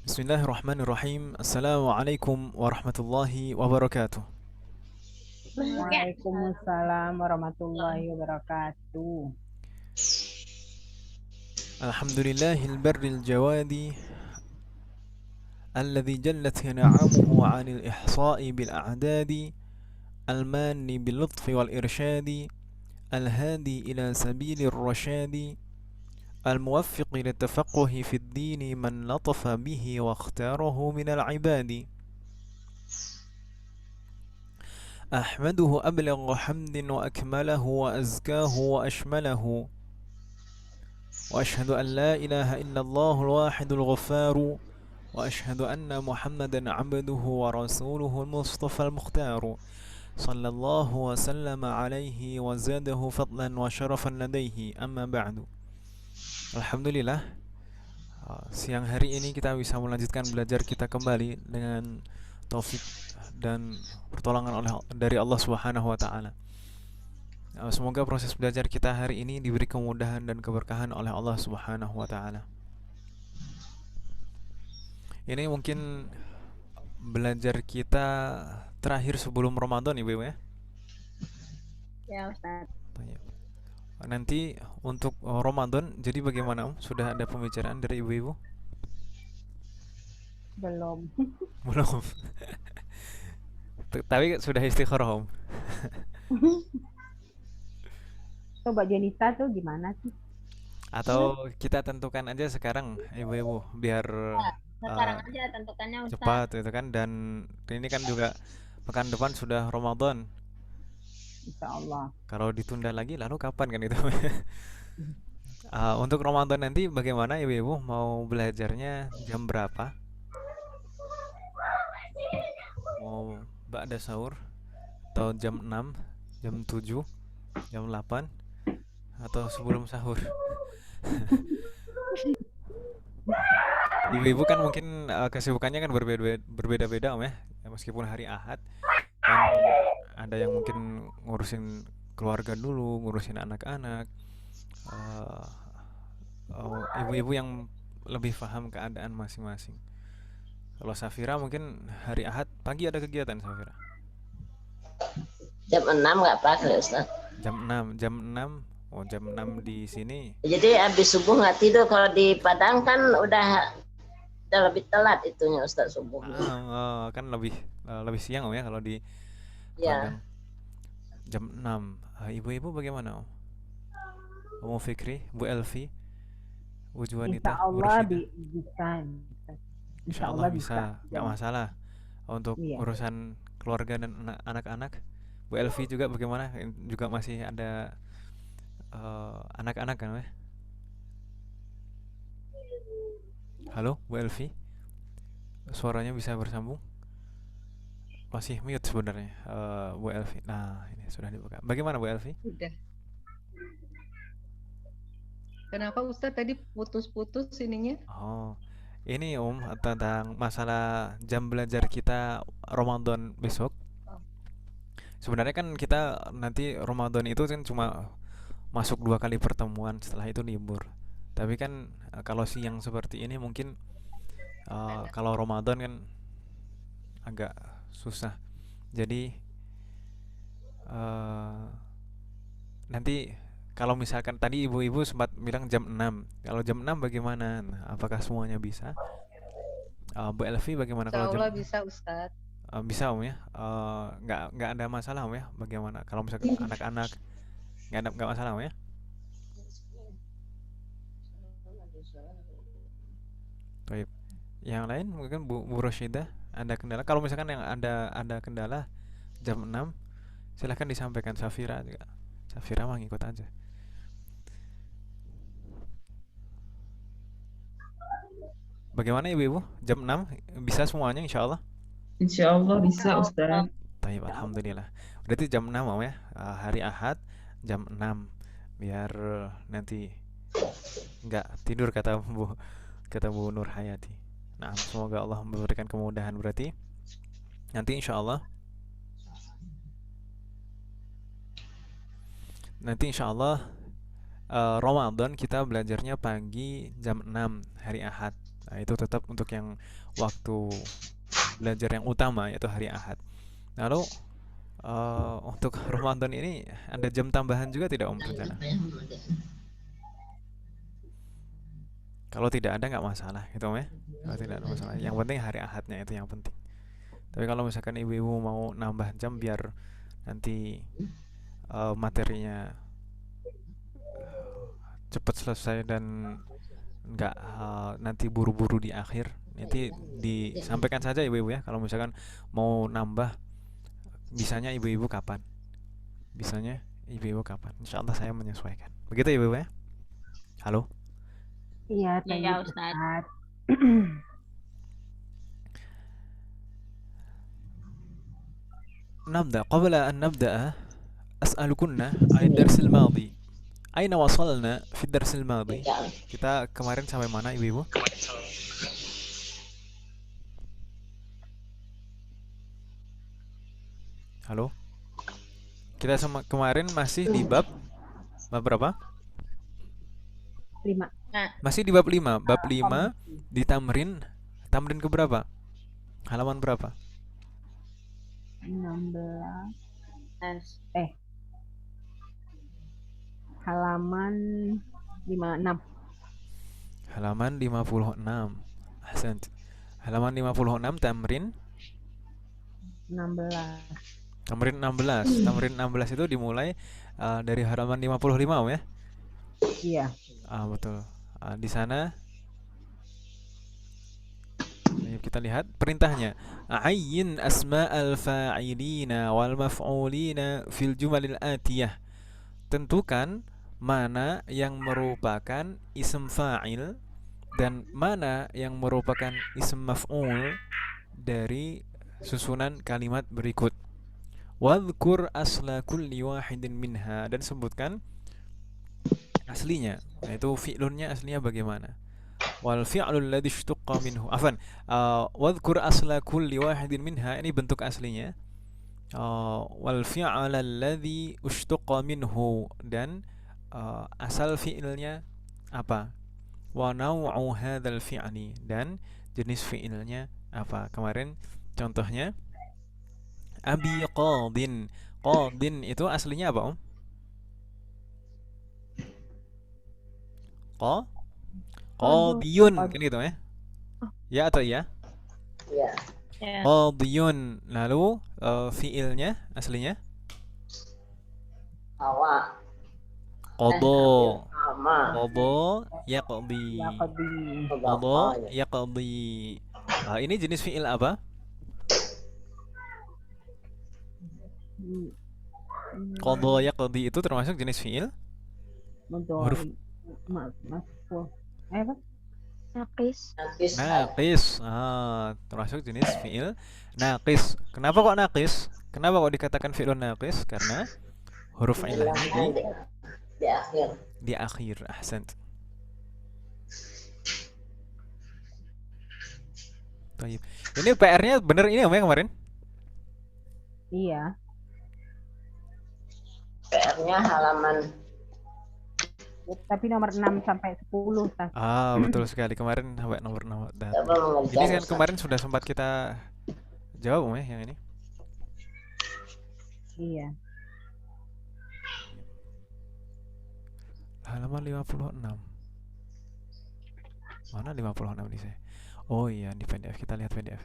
Bismillahirrahmanirrahim. Assalamualaikum warahmatullahi wabarakatuh. Waalaikumsalam warahmatullahi wabarakatuh. Alhamdulillahil barril jawadi alladhi jallat na'amuhu 'anil ihsa'i bil a'dadi al-manni bil lutfi wal irsyadi al-hadi ila sabilir rasyadi al-muwaffiq ila tafaqquhi fid dini man latafa bihi wa ikhtarahu minal ibadi. Ahmaduhu ablagha hamdin wa akmalahu wa azkahu wa ashmalahu. وأشهد أن لا إله إلا الله الواحد الغفار وأشهد أن محمدا عبده ورسوله المصطفى المختار صلى الله وسلم عليه وزاده فضلا وشرفا لديه أما بعد. Alhamdulillah, siang hari ini kita bisa melanjutkan belajar kita kembali dengan taufik dan pertolongan dari Allah Subhanahu wa taala. Semoga proses belajar kita hari ini diberi kemudahan dan keberkahan oleh Allah Subhanahu wa taala. Ini mungkin belajar kita terakhir sebelum Ramadan Ibu ya. Ya Ustaz. Nanti untuk Ramadan jadi bagaimana Om? Sudah ada pembicaraan dari ibu-ibu? Belum. Belum. Tapi sudah istikharah Om. Coba Jenita tuh gimana sih? Atau kita tentukan aja sekarang ibu-ibu biar Sekarang aja tentukannya Ustaz. cepat itu kan, dan ini kan juga pekan depan sudah Ramadan. Insya Allah. Kalau ditunda lagi lalu kapan kan itu? Untuk Ramadan nanti bagaimana ibu-ibu mau belajarnya jam berapa? Mau ba'da sahur atau jam 6, jam 7, jam 8 atau sebelum sahur? Ibu-ibu kan mungkin kesibukannya kan berbeda-beda Om ya. Meskipun hari Ahad kan ada yang mungkin ngurusin keluarga dulu, ngurusin anak-anak. Eh, Ibu-ibu yang lebih paham keadaan masing-masing. Kalau Safira mungkin hari Ahad pagi ada kegiatan Safira. Jam 6 nggak pakai Ustaz. Jam 6. Oh, jam 6 di sini. Jadi habis subuh nggak tidur. Kalau di Padang kan udah lebih telat itunya Ustaz subuh. Kan lebih siang Om ya kalau di Ya. Padang. Jam 6. Ibu-ibu bagaimana Om? Om Fikri, Bu Elvi, Bu Insya Juanita, Bu Allah Rashida. bisa. Insya Allah bisa, nggak Ya. masalah. Untuk Iya. urusan keluarga dan anak-anak, Bu Elvi juga bagaimana? Juga masih ada anak-anak kan ya? Halo, Bu Elvi, suaranya bisa bersambung? Masih mute sebenarnya, Bu Elvi. Nah, ini sudah dibuka. Bagaimana Bu Elvi? Udah. Kenapa Ustadz tadi putus-putus ininya? Oh, ini Om tentang masalah jam belajar kita Ramadan besok. Sebenarnya kan kita nanti Ramadan itu kan cuma masuk 2 kali pertemuan, setelah itu libur. Tapi kan kalau siang seperti ini mungkin kalau Ramadan kan agak susah. Jadi nanti kalau misalkan tadi ibu-ibu sempat bilang jam 6. Kalau jam 6 bagaimana? Nah, apakah semuanya bisa? Bu Elvi bagaimana kalau Insya jam Allah bisa Ustadz. bisa Om ya? Nggak ada masalah Om ya? Bagaimana? Kalau misalkan anak-anak nggak masalah Om ya? Baik. Yang lain mungkin Bu Roshida ada kendala. Kalau misalkan yang ada kendala jam 6 silahkan disampaikan. Safira juga. Safira mah ngikut aja. Bagaimana ibu-ibu? Jam 6 bisa semuanya insya Allah? Insya Allah bisa Ustaz. Taib, alhamdulillah. Berarti jam 6 Om ya. Hari Ahad jam 6 biar nanti nggak tidur kata Bu Nur Hayati. Nah, semoga Allah memberikan kemudahan. Berarti nanti insya Allah Ramadan kita belajarnya pagi jam 6 hari Ahad. Nah, itu tetap untuk yang waktu belajar yang utama yaitu hari Ahad. Lalu untuk Ramadan ini ada jam tambahan juga tidak Om rencana? Kalau tidak ada nggak masalah gitu Om ya. Kalau tidak ada masalah. Yang penting hari Ahadnya itu yang penting. Tapi kalau misalkan ibu-ibu mau nambah jam biar nanti materinya cepat selesai dan nggak nanti buru-buru di akhir, nanti disampaikan saja ibu-ibu ya. Kalau misalkan mau nambah, bisanya ibu-ibu kapan? Bisanya ibu-ibu kapan? Insya Allah saya menyesuaikan. Begitu ibu-ibu ya. Halo. Iya, Ya, tayyib Ustaz. Ustaz. نبدأ قبل أن نبدأ أسألكن عن الدرس الماضي. أين وصلنا في الدرس الماضي؟ Kita kemarin sampai mana ibu-ibu? Halo. Kita kemarin masih di bab berapa? 5. Masih di bab 5. Bab 5 di tamrin ke berapa? Halaman berapa? 16. Halaman 56. Halaman 56. Ahsan. Halaman 56 tamrin 16. Tamrin 16. Tamrin 16 itu dimulai dari halaman 55 Om ya? Iya. Betul. Di sana kita lihat perintahnya. Ayyin asma'al fa'ilina wal maf'ulina fil jumalil atiyah. Tentukan mana yang merupakan ism fa'il dan mana yang merupakan ism maf'ul dari susunan kalimat berikut. Wadhkur asla kulli wahidin minha, dan sebutkan aslinya, yaitu fi'lunnya aslinya bagaimana. Wal fi'lul ladzi ishtaqqa minhu. Wadhkur asla kulli wahidin minha, ini bentuk aslinya. Wal fi'lal ladzi ishtaqqa minhu, dan asal fi'ilnya apa. Wa naw'u hadzal fi'li, dan jenis fi'ilnya apa. Kemarin contohnya Abi qadin. Qadin itu aslinya apa Om? Qadiyun kan gitu ya? Ya atau iya? Ya. Qadiyun. Lalu fiilnya aslinya? Awak. Qadha. Ama. Qadha yaqdi. Qadha yaqdi. Ini jenis fiil apa? Qadha yaqdi itu termasuk jenis fiil? Huruf apa? Naqis. Naqis. Termasuk jenis fiil naqis. Kenapa kok naqis? Kenapa kok dikatakan fi'lun naqis? Karena huruf ilahnya di akhir. Di akhir. Ahsant. Baik. Ini PR-nya bener ini Om ya kemarin? Iya. PR-nya halaman. Tapi nomor 6 sampai 10, Ustaz. Betul sekali. Kemarin sampai nomor 6. Ini kan kemarin sudah sempat kita jawab Om ya yang ini. Iya. Halaman 56. Mana 56 di saya? Oh iya, di PDF. Kita lihat PDF.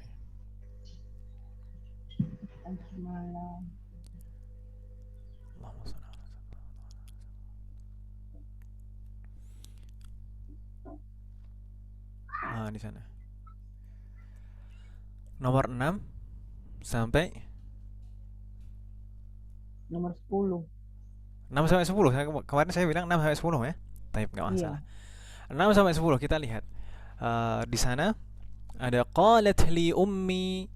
Di sana. Nomor 6 sampai nomor 10. 6 sampai 10. Kemarin saya bilang 6 sampai 10 ya. Tapi enggak masalah. 6 sampai 10 kita lihat. Di sana ada qalat li ummi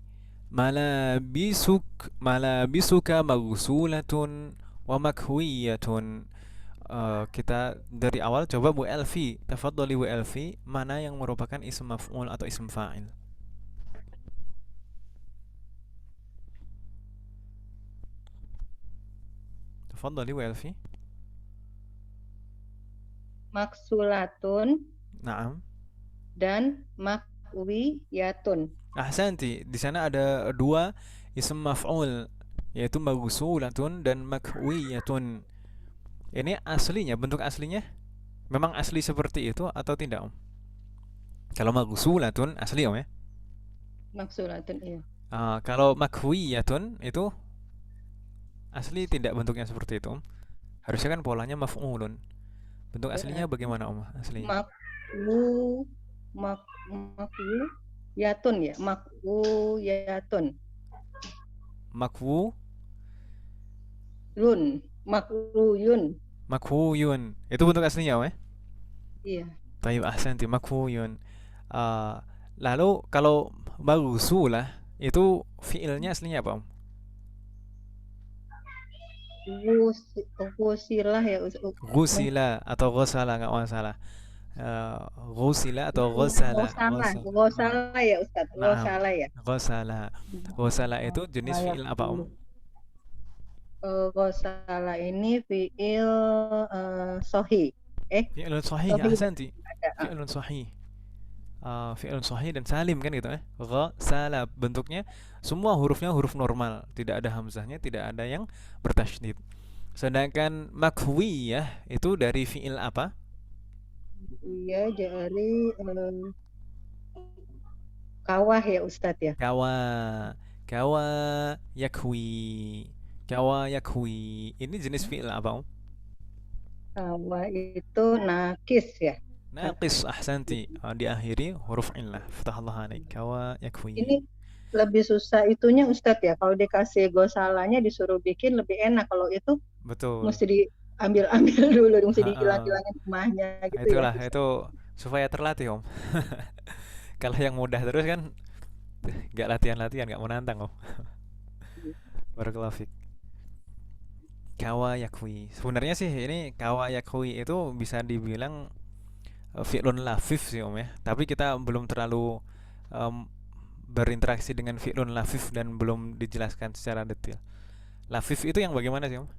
malabisuka maghsulatun wa makhwiyatun. Kita dari awal coba Bu Elfi, tafadhali Bu Elfi, mana yang merupakan ism maf'ul atau ism fa'il? Tafadhali Bu Elfi. Maksulatun. Naam. dan makwiyatun. Ahsanti, di sana ada dua ism maf'ul, yaitu maghsulatun dan makwiyatun. Ini aslinya, bentuk aslinya memang asli seperti itu atau tidak, Om? Kalau maghsulatun asli, Om, ya. Maksulatun, iya. Kalau makwiyatun itu asli tidak bentuknya seperti itu, Om. Harusnya kan polanya maf'ulun. Bentuk aslinya bagaimana, Om? Aslinya Makwiyatun ya, makwiyatun. makwu Makwuyun. makwuyun. Itu bentuk aslinya, Om, ya. Iya. Tayyib, ahsanti, makwuyun. Lalu kalau maghsulah itu fiilnya aslinya apa, Om? Ghusilah ya. Ghusila atau ghasala, nggak masalah. Ghusila atau ghasala. Ghosala ya Ustaz. Naam. Ghosala ya. Ghasala. Ghasala itu jenis fiil apa, Om? Ghosala ini fiil sohi. Fi'lun sahih, Sohi ahsanti. ada. Fi'lun sahih. Fi'lun sahih dan salim kan gitu, Ghasala bentuknya semua hurufnya huruf normal, tidak ada hamzahnya, tidak ada yang bertasydid. Sedangkan makhwiyah itu dari fi'il apa? Iya, dari kawah ya Ustadz ya. Kawa yakwi. Kawa yakwi. Ini jenis fi'il apa, Om? Kawah itu nakis ya. Naqis, ahsanti. Diakhiri huruf illah. Fatahallah alaik. Kawa yakwi. Ini lebih susah itunya Ustadz ya. Kalau dikasih gosalanya disuruh bikin lebih enak. Kalau itu Betul. mesti diambil dulu, mesti dihilang-hilangin rumahnya gitu. Itulah, ya. itu supaya terlatih, Om. Kalau yang mudah terus kan nggak latihan-latihan, nggak menantang, Om. Barakallahu fiik. Kawa yakwi. Sebenarnya sih ini kawa yakwi itu bisa dibilang fi'lun lafif sih, Om, ya. Tapi kita belum terlalu berinteraksi dengan fi'lun lafif dan belum dijelaskan secara detail. Lafif itu yang bagaimana sih, Om?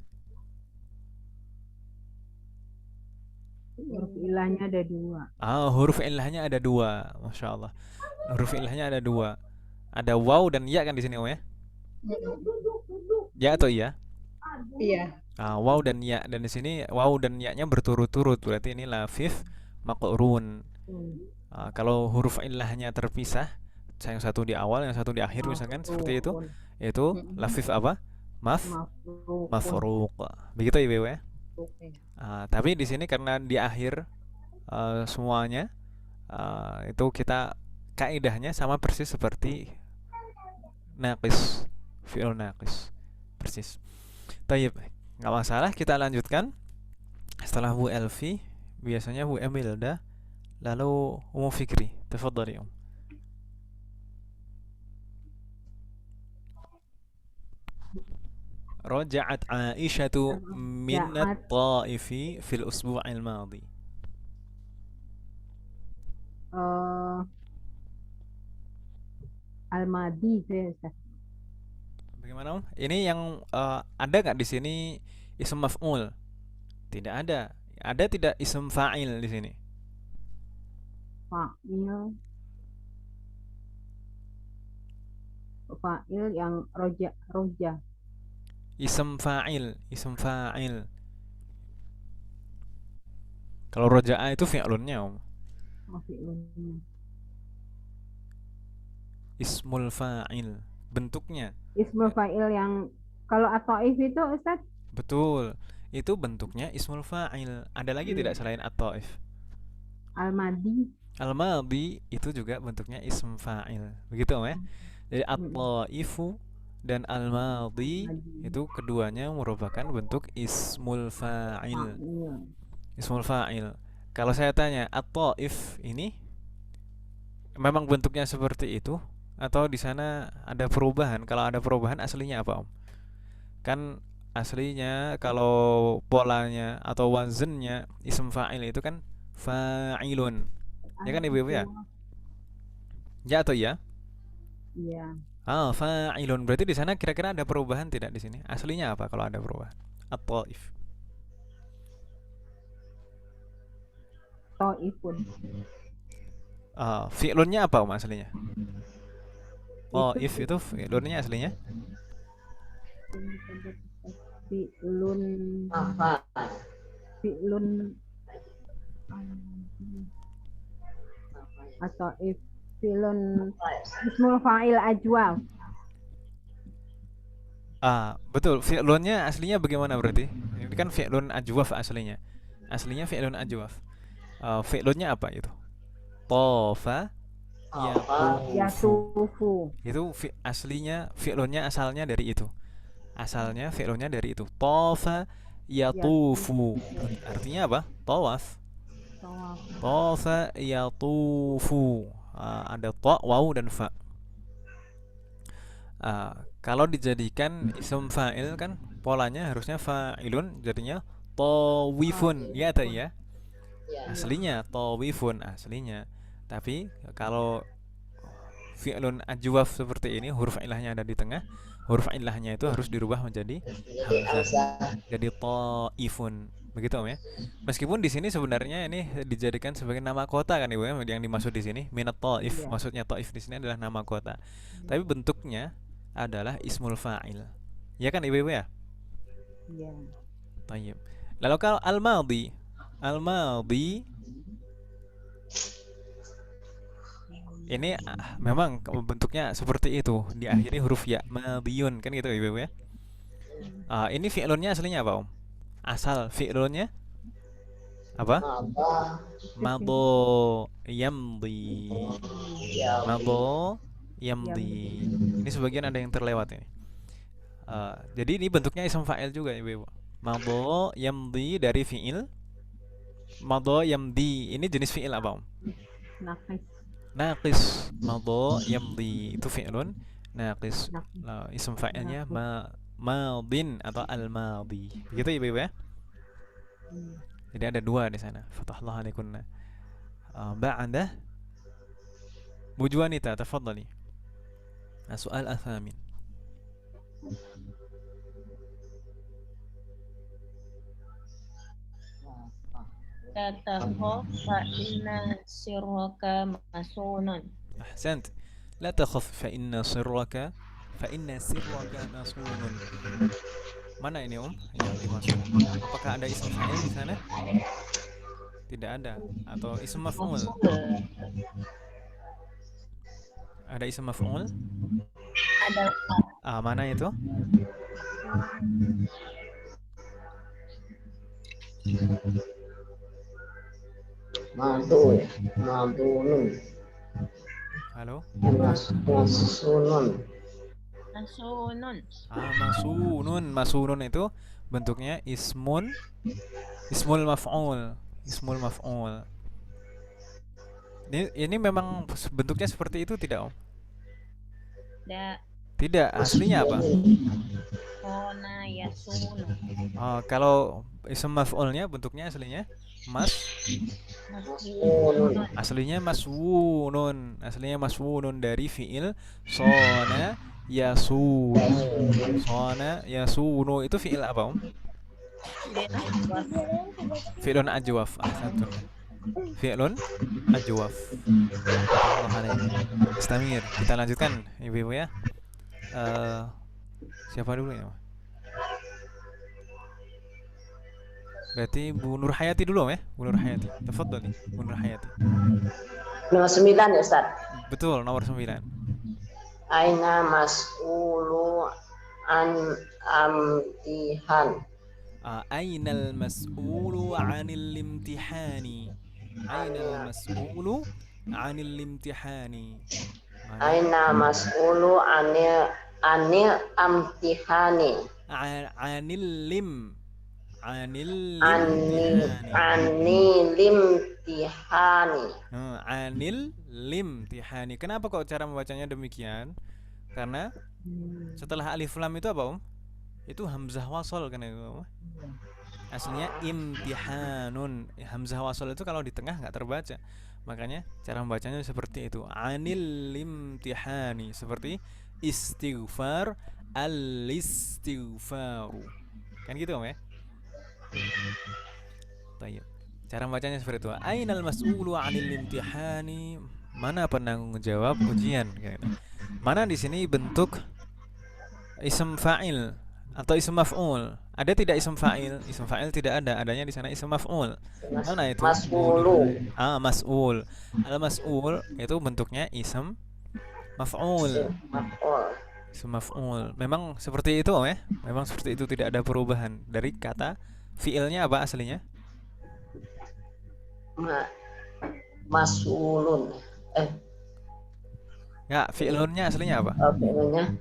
Huruf ilahnya ada dua. Huruf ilahnya ada dua, masya Allah. Huruf ilahnya ada dua. Ada waw dan ya kan di sini, Om, ya? Ya atau iya? Iya. Waw dan ya, dan di sini waw dan ya-nya berturut-turut, berarti ini lafif maqrun. Kalau huruf ilahnya terpisah, yang satu di awal, yang satu di akhir misalkan seperti itu lafif apa? Mafruq. Begitu ya, Ibu, ya? Tapi di sini karena di akhir semuanya itu kita kaidahnya sama persis seperti naqis, fi'il naqis, persis. Tayyib, nggak masalah, kita lanjutkan. Setelah Bu Elvi, biasanya Bu Emilda, lalu Umu Fikri. Tafadhali, Om. رجعت عائشة من الطائف في الأسبوع الماضي. Al-Madi saya. Bagaimana, Om? Ini yang ada nggak di sini ism maf'ul? Tidak ada. Ada tidak ism fa'il di sini? Fa'il yang roja. Ism fa'il. Kalau roja'a itu fi'lunnya, Om. Ismul fa'il, bentuknya. Ismul fa'il yang kalau at-ta'if itu, Ustaz? Betul. Itu bentuknya ismul fa'il. Ada lagi tidak selain at-ta'if? Al-Madi. Al-Madi itu juga bentuknya ism fa'il. Begitu, Om, ya? Jadi at-ta'ifu dan al-madi itu keduanya merupakan bentuk ismul fa'il. Ismul fa'il. Kalau saya tanya, at-ta'if ini memang bentuknya seperti itu atau di sana ada perubahan? Kalau ada perubahan aslinya apa, Om? Kan aslinya kalau polanya atau wazennya ism fa'il itu kan fa'ilun. Ya kan, Ibu, ya? Ya atau ya? Iya. Fa'ilun. Berarti di sana kira-kira ada perubahan tidak di sini? Aslinya apa kalau ada perubahan? At-ta'if. Ta'ifun. Fi'lunnya apa Om aslinya? If Itu itu fi'lunnya aslinya fi'lun Apa? fi'lun atau fi'lun ismul fa'il ajwaf. betul. Fi'lunnya aslinya bagaimana berarti? Ini kan fi'lun ajwaf aslinya. Aslinya fi'lun ajwaf. Fi'lunnya apa itu? Tofa Apa? yatufu. Yatufu. Itu aslinya fi'lunnya asalnya dari itu. Asalnya fi'lunnya dari itu. Tofa yatufu. Artinya apa? Tawaf. Tawaf. Tofa yatufu. Ada to, waw dan fa. Kalau dijadikan isim fa'il kan polanya harusnya fa'ilun, jadinya tawifun. Ya tadi ya. Ya. Aslinya tawifun aslinya. Tapi kalau fi'lun ajwaf seperti ini, huruf ilahnya ada di tengah, huruf ilahnya itu harus dirubah menjadi Jadi hamzah. Hamzah. Jadi taifun. Begitu Om ya. Meskipun di sini sebenarnya ini dijadikan sebagai nama kota kan Ibu ya, yang dimaksud di sini minat taif. Iya. Maksudnya taif di sini adalah nama kota. Tapi bentuknya adalah ismul fa'il. Ya kan Ibu ya? Iya. Tayyib. Lalu kalau al-madhi ini memang bentuknya seperti itu, diakhiri huruf ya, madhiyun kan gitu Ibu ya. Ini fi'lunnya aslinya apa Om? Asal fi'lunnya apa? Apa? Mado yamdi. Ya. Mado yamdi. Ini sebagian ada yang terlewat ini. Jadi ini bentuknya ism fa'il juga Ibu. Mado yamdi dari fi'il. Mado yamdi ini jenis fi'il apa Om? Naqis. Naqis. Mado yamdi itu fi'lun naqis. Naqis. Ism fa'ilnya madin atau al-madi. Begitu Ibu ya? Jadi ada dua di sana. Fatahallahu alaikunna. Ba'da Bu Juanita, tafadhali. Soal al-thamin. تخف فإن سرك مسون. أحسنت. لا تخف فإن سرك مسون. Mana ini Om yang dimaksud? Apakah ada isim fa'il di sana? Tidak ada. Atau isim maf'ul? Ada isim maf'ul? Ada. Mana itu? Madu. Madunun. Halo? Masunun. Masunun. Masunun. Masunun itu bentuknya ismul maf'ul. Ismul maf'ul. Ini memang bentuknya seperti itu tidak Om? Tidak. Aslinya apa? Sona yasunu. Kalau ism maf'ulnya bentuknya aslinya aslinya maswunun. Aslinya maswunun dari fi'il sona yasunu. Sona yasunu itu fi'il apa Om? Fi'lun ajwaf. Ahsantun. Fi'lun ajwaf. Istamir. Kita lanjutkan Ibu-ibu ya. Siapa dulu ya? Berarti Bu Nur Hayati dulu ya, Bu Nur Hayati. Tafadhali, Bu Nur Hayati. Nomor 9 ya Ustaz. Betul, nomor 9. Aina mas'ulu an amtihan. Ainal mas'ulu 'anil imtihani. Ainal mas'ulu 'anil imtihani. Aina mas'ulu anil amtihani. Anil limtihani. Anil limtihani. Kenapa kok cara membacanya demikian? Karena setelah alif lam itu apa Om? Itu hamzah wasol kan itu. Aslinya imtihanun. Hamzah wasol itu kalau di tengah nggak terbaca. Makanya cara membacanya seperti itu. Anil limtihani. Seperti istighfar, al-istighfaru. Kan gitu Om ya? Baik. Cara membacanya seperti itu. Ainal mas'ulu 'anil imtihani Mana penanggung jawab ujian? Gitu. Mana di sini bentuk ism fa'il atau ism maf'ul? Ada tidak ism fa'il? Ism fa'il tidak ada, adanya di sana ism maf'ul. Mana itu? Mas'ulu. Mas'ul. Al-mas'ul itu bentuknya ism maf'ul. Maf'ul. Ism maf'ul. Memang seperti itu ya. Memang seperti itu, tidak ada perubahan dari kata fi'ilnya apa aslinya? Mas'ulun. Ya, fi'ilunnya aslinya apa? Fi'ilnya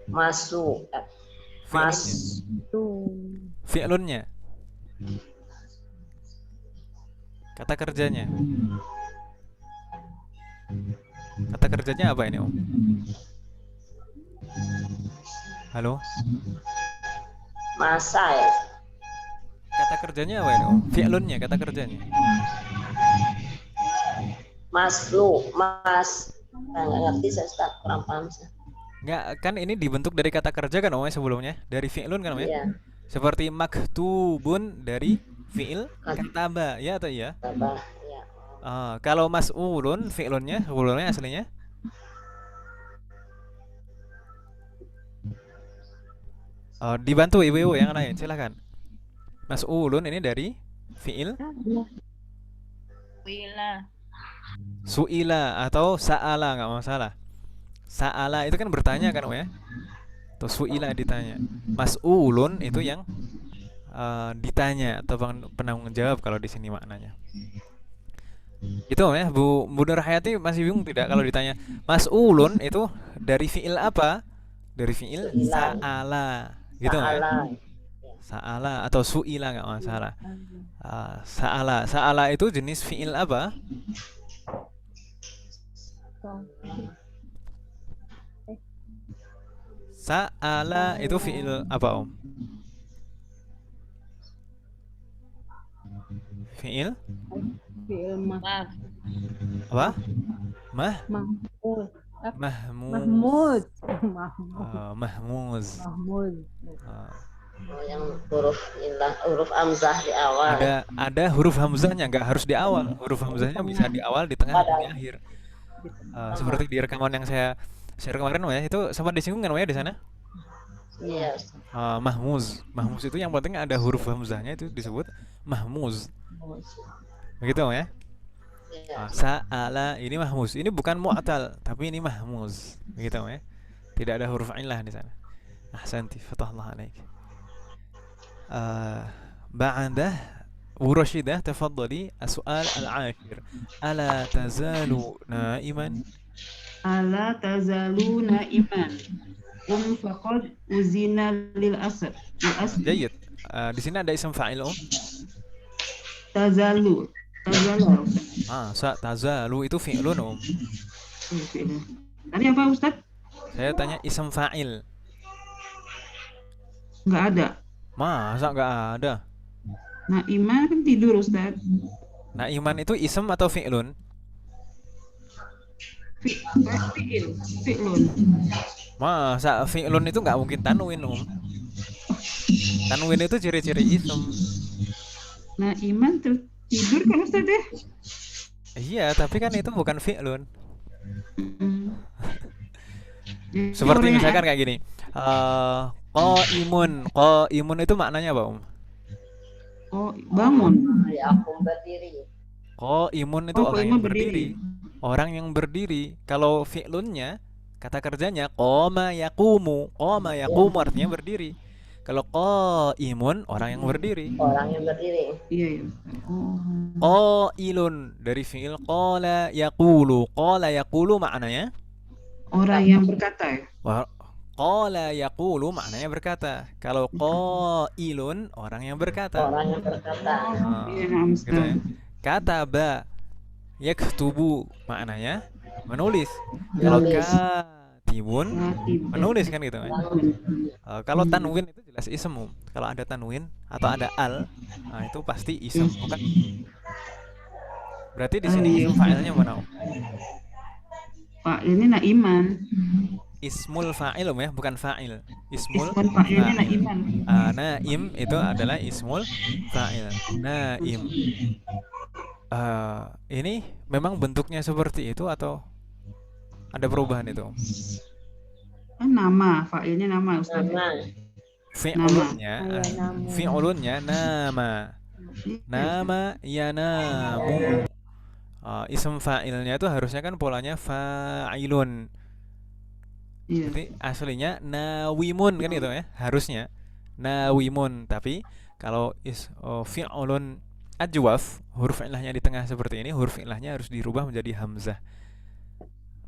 masuk. Mas. Fi'ilunnya. Kata kerjanya. Kata kerjanya apa ini, Om? Halo? Masa ya. Kata kerjanya apa ini, Om? Fi'ilunnya, kata kerjanya. Maslu, mas. Nggak ngerti saya, Ustaz. Kurang paham saya. Enggak, kan ini dibentuk dari kata kerja kan, Om, ya, sebelumnya? Dari fi'ilun kan, Om, ya? Iya. Seperti maktubun dari fi'il kataba, ya atau iya? Tabah. Ya. Kalau mas'ulun fi'ilunnya sebelumnya aslinya dibantu ibu-ibu yang lain, silakan. Mas'ulun ini dari fi'il Wila. su'ila atau sa'ala, nggak masalah. Sa'ala itu kan bertanya kan, Om, ya? Atau su'ila ditanya. Mas'ulun itu yang ditanya atau penanggung jawab kalau di sini maknanya. Itu, Om, ya. Bu Nur Hayati masih bingung tidak kalau ditanya Mas'ulun itu dari fi'il apa? Dari fi'il sa'ala. Gitu, Om, ya? Ta'ala. Sa'ala atau su'ila nggak masalah. Sa'ala. Sa'ala itu jenis fi'il apa? Sa'ala itu fi'il apa, Om? Fi'il Fi'il Maf. apa? mahmud. Mahmuz. Mahmud. Mahmuz. Mahmud. Yang huruf hamzah di awal. Ada huruf hamzahnya, nggak harus di awal. Huruf hamzahnya bisa di awal, di tengah, dan di akhir. Seperti di rekaman yang saya share kemarin, Om, ya, itu sempat disinggung kan, Om, ya, di sana? Iya. Mahmuz. Mahmuz itu yang penting ada huruf hamzahnya, itu disebut mahmuz. Begitu, Om, ya? Sa'ala ini mahmuz. Ini bukan mu'tal, tapi ini mahmuz. Begitu, Om, ya? Tidak ada huruf illah di sana. Ahsanti, fatahullah alaik. Ba'dah ورشدة تفضلي السؤال العاشر ألا تزال نائما ألا تزالوا نائما قم فقد أذن للأسد جيد. Di sini ada isim fa'il, Om. tazalu Tazalu itu fi'lun, Om. Tadi apa, Ustaz? Saya tanya isim fa'il. Nggak ada. Masa nggak ada? Naiman kan tidur, Ustaz. Naiman itu isim atau fi'lun? Fi'lun. Masa fi'lun itu nggak mungkin tanwin, Om. Tanwin itu ciri-ciri isim. Naiman tidur kan, Ustaz, ya? Iya, tapi kan itu bukan fi'lun. Jadi Seperti orang misalkan kayak gini. Qaimun itu maknanya apa, Om? bangun. Aku berdiri. Qaimun itu orang yang berdiri. Orang yang berdiri. Kalau fi'lunnya, kata kerjanya qama yaqumu. Qama yaqumu artinya berdiri. Kalau qaimun orang yang berdiri. Orang yang berdiri. Iya, iya. Qailun dari fi'il qala yaqulu. Qala yaqulu maknanya Orang yang berkata, ya. qala yaqulu maknanya berkata. Kalau qailun orang yang berkata. Orang yang berkata. Iya, Gitu ya. Ustaz. Kataba yaktubu maknanya menulis. Kalau Menulis. katibun menulis kan gitu kan. Kalau tanwin itu jelas isem, Om. Kalau ada tanwin atau ada al, nah itu pasti isem, bukan. Berarti di sini ism fa'ilnya mana, Om? Pak, ini Naiman. Ismul fa'il, Om, ya, bukan fa'il. Ismul Fa'ilnya fa'il. Naiman. Naim itu adalah ismul fa'il. Naim. Ini memang bentuknya seperti itu atau ada perubahan itu? Kan nama, fa'ilnya nama Ustaz. Nama. Fi'ulunnya, Kayak namu. fi'ulunnya nama. Iya, Nama yanamu. Ism fa'ilnya itu harusnya kan polanya fa'ilun. Iya. Berarti aslinya nawimun kan itu ya, harusnya nawimun. Tapi kalau fi'ulun ajwaf, huruf ilahnya di tengah seperti ini, huruf ilahnya harus dirubah menjadi hamzah.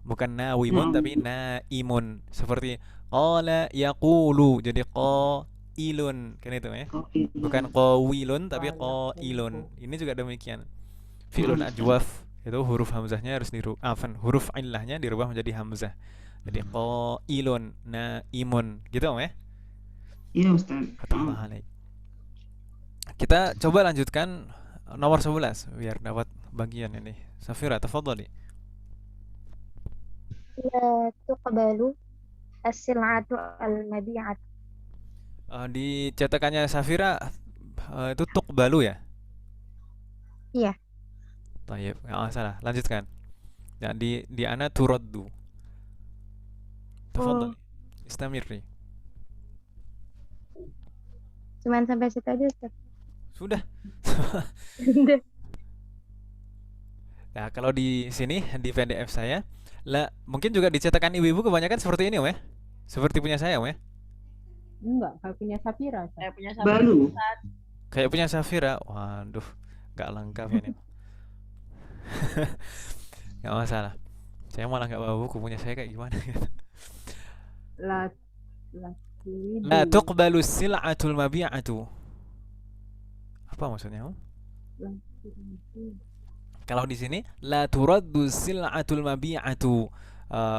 Bukan nawimun tapi naimun. Seperti qala yaqulu jadi qailun kan itu ya. Oh, iya. Bukan qawilun tapi qailun. Ini juga demikian. Fi'lun ajwaf itu huruf hamzahnya harus dirubah, huruf ilahnya dirubah menjadi hamzah. Jadi qailun, naimun gitu ya. Iya Ustaz. Fatahullah alaik. Kita coba lanjutkan nomor 11 biar dapat bagian ini. Safira, tafadhali. لا تقبل السلعة المبيعة. Di cetakannya Safira itu tuqbalu ya? Iya. Tayyib, enggak salah. Lanjutkan. Ya, di ana turaddu. Tafadhali. Istamiri. Cuman sampai situ aja, Ustaz. Sudah. Nah, kalau di sini di PDF saya, mungkin juga di cetakan ibu-ibu kebanyakan seperti ini, Om ya. Seperti punya saya, Om ya. Enggak, kayak punya Safira. Ustaz. Saya punya Baru. Kayak punya Safira. Waduh, nggak lengkap ini. Nggak masalah. Saya malah nggak bawa buku, punya saya kayak gimana gitu. La turidu. La tuqbalu sil'atul mabi'atu. Apa maksudnya, Om? La turidu. Kalau di sini la turaddu sil'atul mabi'atu.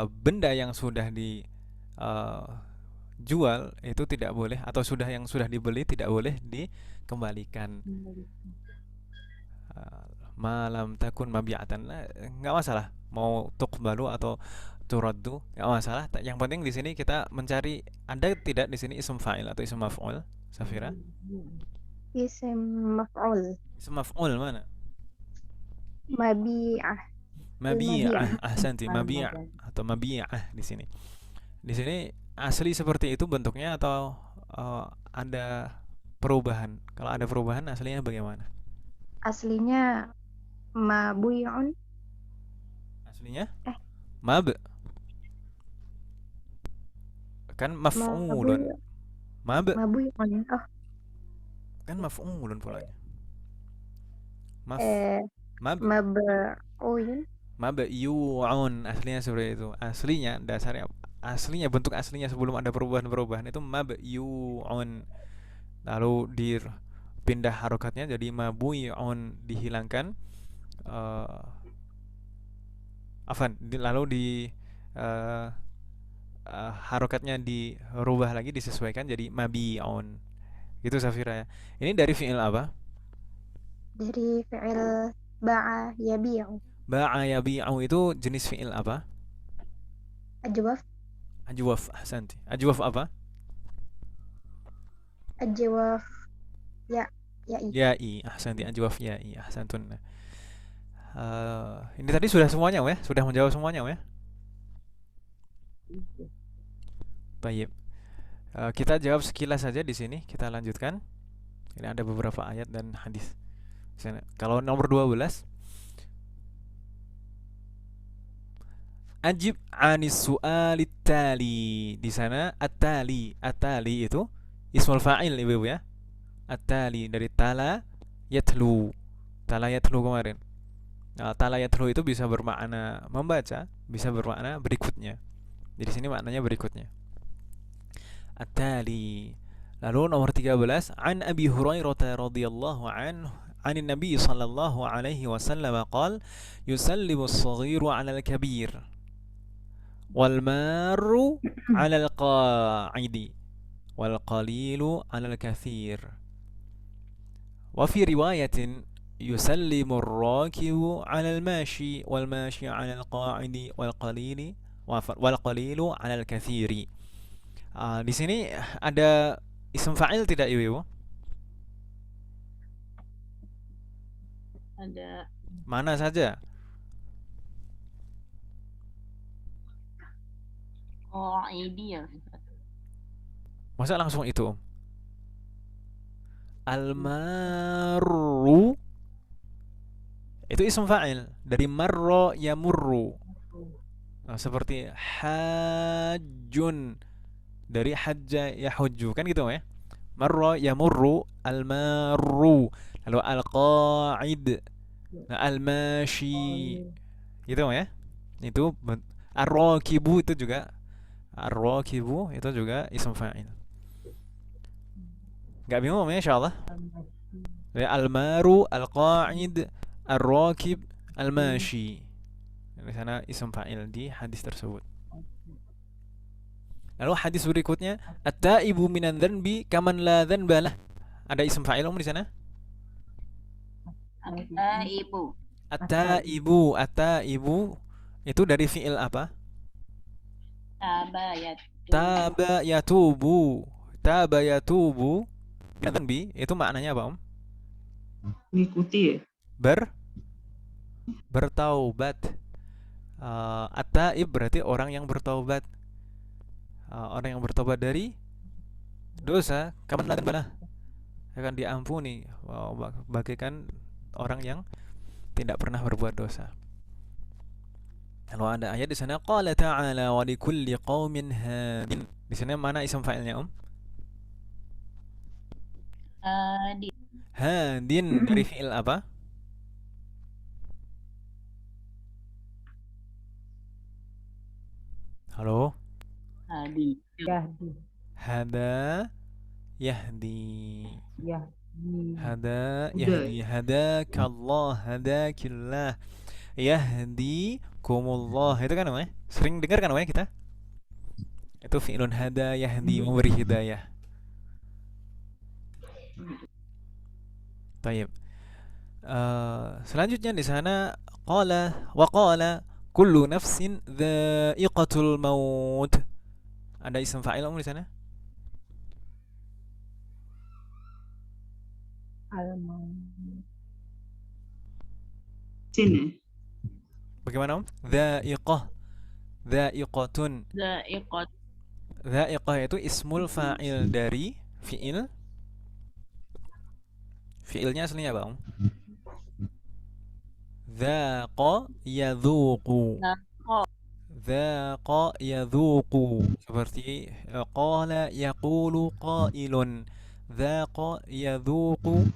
Benda yang sudah dijual itu tidak boleh, atau yang sudah dibeli tidak boleh dikembalikan. Malam takun mabi'atan, nggak masalah mau tuqbalu atau turaddu, nggak masalah. Yang penting di sini kita mencari ada tidak di sini ism fa'il atau ism maf'ul, Safira? Ism maf'ul. Ism maf'ul mana? Mabi'ah. Mabi'ah, ahsanti, mabi'ah atau mabi'ah di sini. Di sini asli seperti itu bentuknya atau ada perubahan? Kalau ada perubahan aslinya bagaimana? Aslinya mabuyun. Aslinya? Mab. Kan maf'ulun. Mab. Mabuyun. Oh, Kan maf'ulun polanya. Mab. mab'uyun. Mabyu'un aslinya seperti itu. Aslinya dasarnya, aslinya bentuk aslinya sebelum ada perubahan-perubahan itu mabyu'un. Lalu dipindah harokatnya jadi mabuy'un, dihilangkan lalu harokatnya dirubah lagi, disesuaikan jadi mabi'un. Gitu Safira ya. Ini dari fi'il apa? Dari fi'il ba'a yabi'u. Ba'a yabi'u itu jenis fi'il apa? Ajwaf. Ajwaf, ahsanti. Ajwaf apa? Ajwaf ya'i. Ya'i, ahsanti. Ajwaf ya'i, ahsantun. Ini tadi sudah semuanya, ya? Sudah menjawab semuanya, ya? Baik. Kita jawab sekilas saja di sini. Kita lanjutkan. Ini ada beberapa ayat dan hadis. Kalau nomor 12, ajib anis su'alit tali. Di sana at-tali itu ismul fa'il, Ibu ya. At-tali dari tala yatlu. Tala yatlu kemarin. Tala yatlu itu bisa bermakna membaca, bisa bermakna berikutnya. Jadi sini maknanya berikutnya. At-tali. Lalu nomor 13, an Abi Hurairah radhiyallahu anhu عن النبي صلى الله عليه وسلم قال يسلم الصغير على الكبير والمار على القاعد والقليل على الكثير وفي رواية يسلم الراكب على الماشي والماشي على القاعد والقليل على الكثير. Di sini ada ism fa'il tidak, Ibu? Ada Mana saja? Qaidi ya. Masa langsung itu, Om? Al-marru itu ism fa'il dari marra yamurru. Nah, seperti hajjun dari hajja yahujju, kan gitu ya. Marra yamurru, al-marru. Lalu al-qa'id, nah, al-mashi, gitu ya. Itu ar-rakibu itu juga ism fa'il. Nggak bingung ya, insyaallah. Dari al-maru, al-qa'id, ar-rakib, al-mashi. Di sana ism fa'il di hadis tersebut. Lalu hadis berikutnya, at-taibu minan dzanbi kaman la dzanba lah. Ada ism fa'il Om di sana? Ibu. At-taibu itu dari fi'il apa? Tabayat. Taba yatubu. Taba yatubu minan dzanbi itu maknanya apa, Om? Mengikuti ya. Bertaubat. At-taib berarti orang yang bertaubat. Orang yang bertobat dari dosa, kapan lagi akan diampuni, bagaikan orang yang tidak pernah berbuat dosa. Kalau ada ayat di sana, qala ta'ala wa likulli qaumin hadin. Di sana mana ism fa'ilnya, Om? Hadin dari fi'il apa? Halo? Hadi. Yahdi. Hada yahdi. Yahdi. Hada Udah. yahdi. Hadakallah, hadakillah, yahdikumullah. Itu kan namanya sering dengar kan namanya kita. Itu fi'lun hada yahdi, memberi hidayah. Tayyib. Selanjutnya di sana qala wa qala kullu nafsin dha'iqatul maut. Ada ism fa'il Om di sana? Sini. Bagaimana, Om? Dha'iqah, dha'iqatun. Dha'iqat. Dha'iqah itu ismul fa'il dari fi'il. Fi'ilnya aslinya apa, Om? Dhaqa yadhuqu. Dhaqa yadhuqu. Seperti qala yaqulu qailun. Dhaqa yadhuqu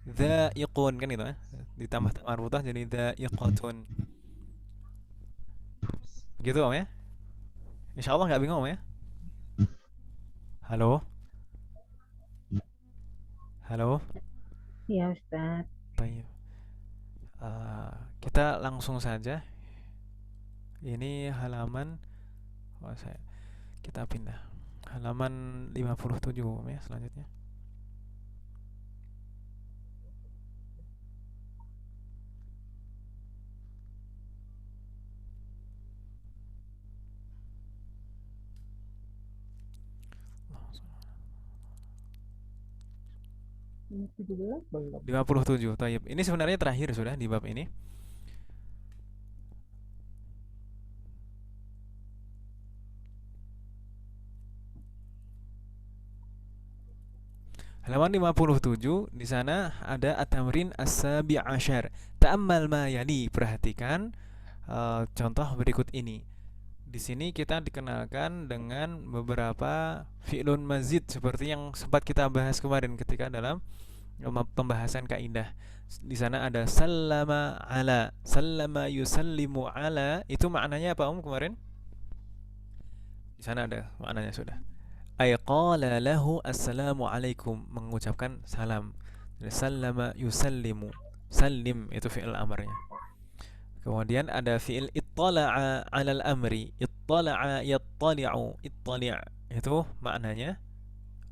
dha'iqun, kan gitu ya. Ditambah marbutah jadi dha'iqatun. Gitu, Om ya. Insyaallah nggak bingung, Om ya. Halo? Halo? Ya Ustaz. Baik. Kita langsung saja. Ini halaman kita pindah. Halaman 57 ya selanjutnya. Ini 17 belum. 57. Tayyib. Ini sebenarnya terakhir sudah di bab ini. Halaman 57, di sana ada at-tamrin as-sabi' asyar. Ta'ammal ma yali, perhatikan contoh berikut ini. Di sini kita dikenalkan dengan beberapa fi'lun mazid seperti yang sempat kita bahas kemarin ketika dalam pembahasan kaidah. Di sana ada sallama ala, sallama yusallimu ala, itu maknanya apa, Om, kemarin? Di sana ada maknanya sudah. Ay qala lahu assalamu alaikum, mengucapkan salam. Sallama yusallimu, sallim itu fi'il amarnya. Kemudian ada fi'il ittala'a 'alal amri, ittala'a yattali'u, ittali' itu maknanya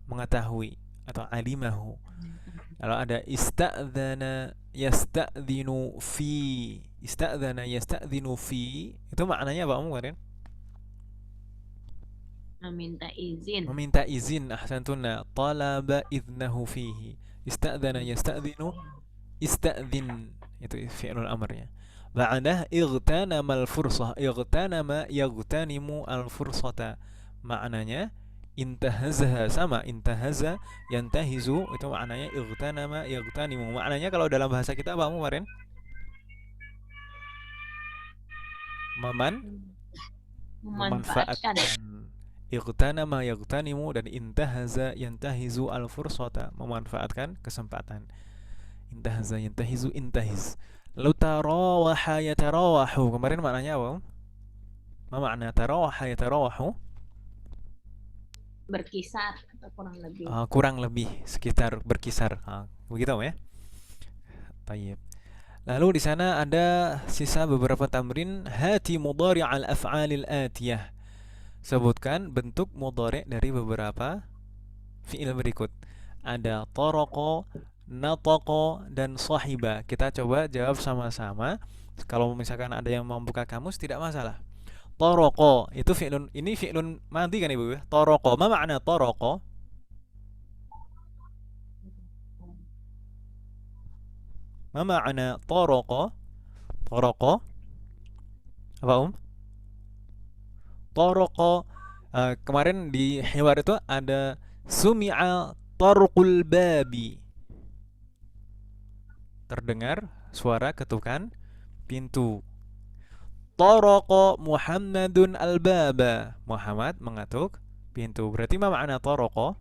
mengetahui atau alimahu. Kalau ada ista'dzana yasta'dzinu fi, ista'dzana yasta'dzinu fi, itu maknanya apa, Om, kemarin? Meminta izin. Meminta izin. Ahsantuna. Talaba idnahu fihi. Ista'dzana yasta'dzinu, ista'dzin itu fi'lul amrnya. Ba'dah ightanamal fursah, ightanama yaghtanimu al-fursata, maknanya intahazaha, sama intahaza yantahizu, itu maknanya ightanama yaghtanimu. Maknanya kalau dalam bahasa kita apa kemarin? Memanfaatkan. Ightanama yaghtanimu dan intahaza yantahizu al-fursata, memanfaatkan kesempatan. Intahaza yantahizu, intahiz. Lalu tarawaha yatarawahu, kemarin maknanya apa? Ma makna tarawaha yatarawahu? Berkisar atau kurang lebih. Kurang lebih, sekitar, berkisar. Begitu ya. Tayyib. Lalu di sana ada sisa beberapa tamrin. Hati mudhari' al-af'alil atiyah. Sebutkan bentuk mudhari' dari beberapa fi'il berikut. Ada taraqa, nataqa, dan sahiba. Kita coba jawab sama-sama. Kalau misalkan ada yang membuka kamus tidak masalah. Taraqa itu fi'lun, ini fi'lun madhi kan Ibu ya? Taraqa, ma makna taraqa? Ma makna taraqa? Taraqa apa Taraqa, kemarin di hiwar itu ada sumi'a tarqul babi, terdengar suara ketukan pintu. Taraqa Muhammadun al-baba, Muhammad mengetuk pintu. Berarti ma makna taraqa?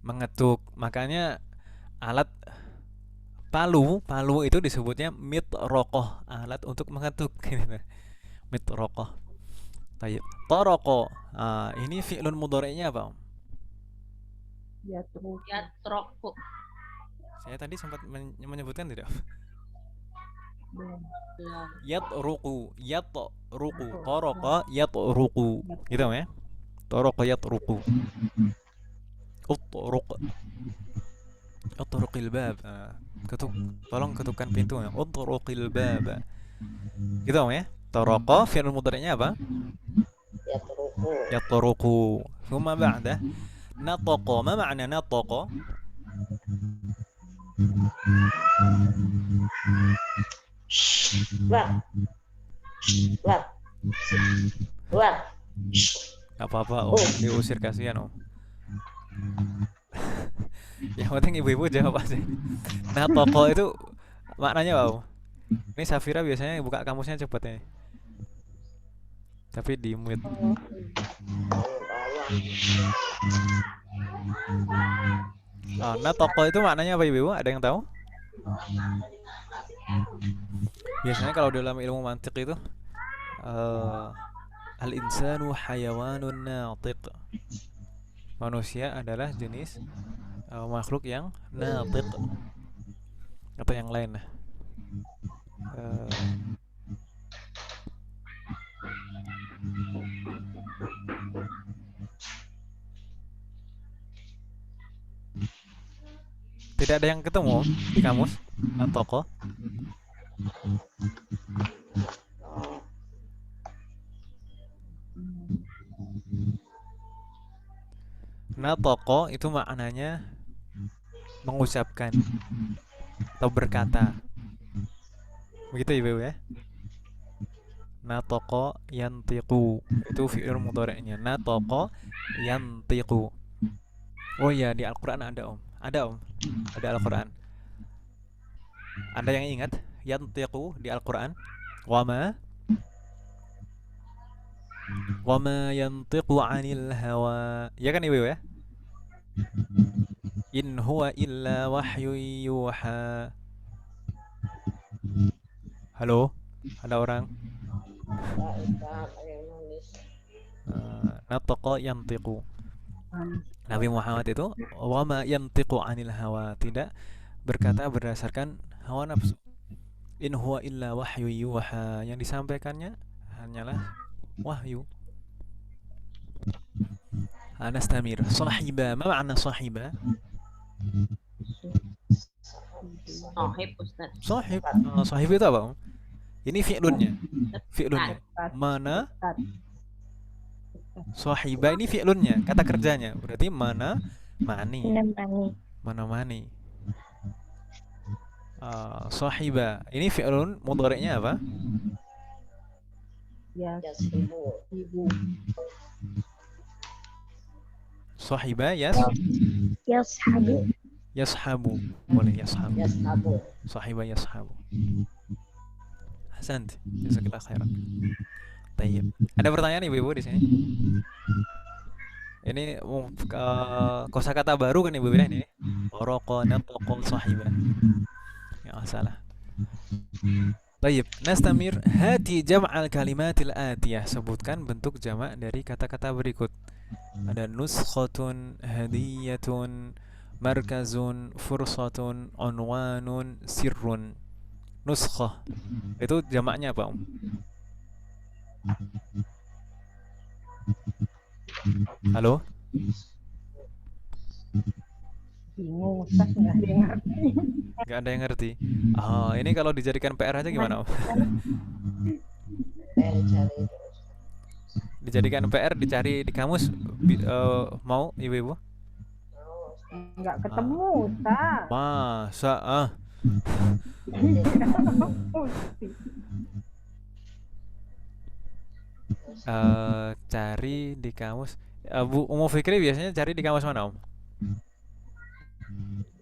Mengetuk. Makanya alat palu itu disebutnya mitraqah, alat untuk mengetuk. Mitraqah. Tayyib. Taraqa, ini fi'lun mudhari'nya apa? Yatroku. Saya tadi sempat menyebutkan tidak? Belum. Yatruqu, taraqa yatruqu, gitu ya? Taraqa yatruqu. Utruqil bab, tolong ketukkan pintu ya. Utruqil bab, gitu ya? Taraqa fi'il mudhari'nya apa? Yatruqu. Thumma ba'da nataqa, ma ma'na nataqa? Gak apa-apa diusir, kasihan Yang penting ibu-ibu jawab aja. Nataqa itu maknanya apa Ini Safira biasanya buka kamusnya cepet ya, tapi di mute. Nataqa itu maknanya apa ibu? Ada yang tahu? Biasanya kalau dalam ilmu mantiq itu al-insanu hayawanun natiq, manusia adalah jenis makhluk yang natiq atau yang lain. Tidak ada yang ketemu di kamus nataqa. Nataqa itu maknanya mengucapkan atau berkata. Begitu Ibu ya. Nataqa yantiqu itu fi'il mudhari'nya. Nataqa yantiqu. Oh iya, di Al-Qur'an ada Ada Al-Qur'an. Ada yang ingat yantiqu di Al-Qur'an? Wama yantiqu 'anil hawa. Ya kan Ibu ya? In huwa illa wahyu yuha. Halo? Ada orang? Nataqa yantiqu. Nabi Muhammad itu wama yantiqu 'anil hawa, tidak berkata berdasarkan hawa nafsu. In huwa illa wahyu yuha, yang disampaikannya hanyalah wahyu. Anastamir. Sahiba, ma makna sahiba? Sahib, Ustaz. Sahib. Sahib itu apa? Ini fi'lunnya. Mana? Sahiba ini fi'lunnya, kata kerjanya. Berarti mana? Mani. Mana mani. Sahiba. Ini fi'lun mudhari'nya apa? Ya, Yasribu. ibu. Sahiba Yashabu. yashabu. Boleh yashabu. Yashabu. Sahiba yashabu. Ahsant. Jazakallah khairan. Tayyib. Ada pertanyaan Ibu-ibu di sini? Ini kosakata baru kan Ibu ya ini? Toroqa nataqa sahiba. Ya salah. Tayyib. Nastamir hati jam'al kalimatil atiyah. Sebutkan bentuk jamak dari kata-kata berikut. Ada nuskhatun, hadiyatun, markazun, fursatun, unwanun, sirrun. Nuskhah. Itu jamaknya apa, Om? Halo? Bingung, Ustaz, nggak ada yang ngerti. Gak ada yang ngerti. Oh, ini kalau dijadikan PR aja gimana, Om? Cari. Dijadikan PR, dicari di kamus, mau Ibu-ibu? Nggak ketemu, Ustaz. Masa cari di kamus. Bu Umu Fikri biasanya cari di kamus mana, Om?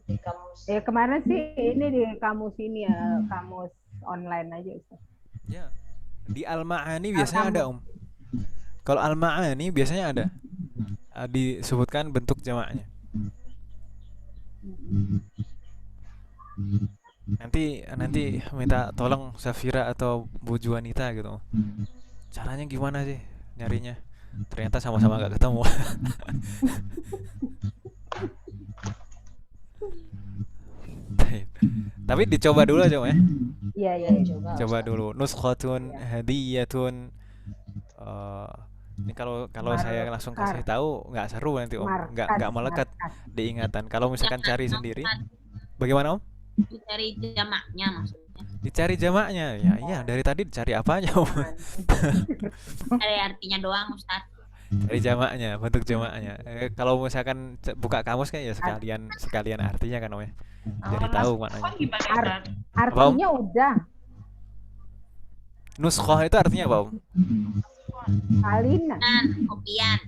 Di kamus. Kemarin sih ini di kamus ini ya, kamus online aja, Ustaz. Ya. Di Al-Ma'ani biasanya ada, Om. Kalau Al-Ma'ani biasanya ada. Disebutkan bentuk jamaknya. Nanti minta tolong Safira atau Bu Juanita gitu. Caranya gimana sih nyarinya? Ternyata sama-sama gak ketemu. Tapi dicoba dulu aja, Om, ya. Iya, iya. Coba dulu. Nuskhatun, hadiyatun. Ini kalau saya langsung kasih tahu nggak seru nanti, Om. Nggak melekat diingatan. Kalau misalkan cari sendiri, bagaimana, Om? Dicari jamaknya maksudnya. Dicari jamaknya. Ya iya, dari tadi dicari apanya, Om? Ada artinya doang, Ustaz. Cari jamaknya, bentuk jamaknya. Kalau misalkan buka kamus kan ya sekalian artinya kan, Om, ya. Jadi tahu maknanya. Artinya udah. Nuskhah itu artinya apa, Om? Salinan. Kopian.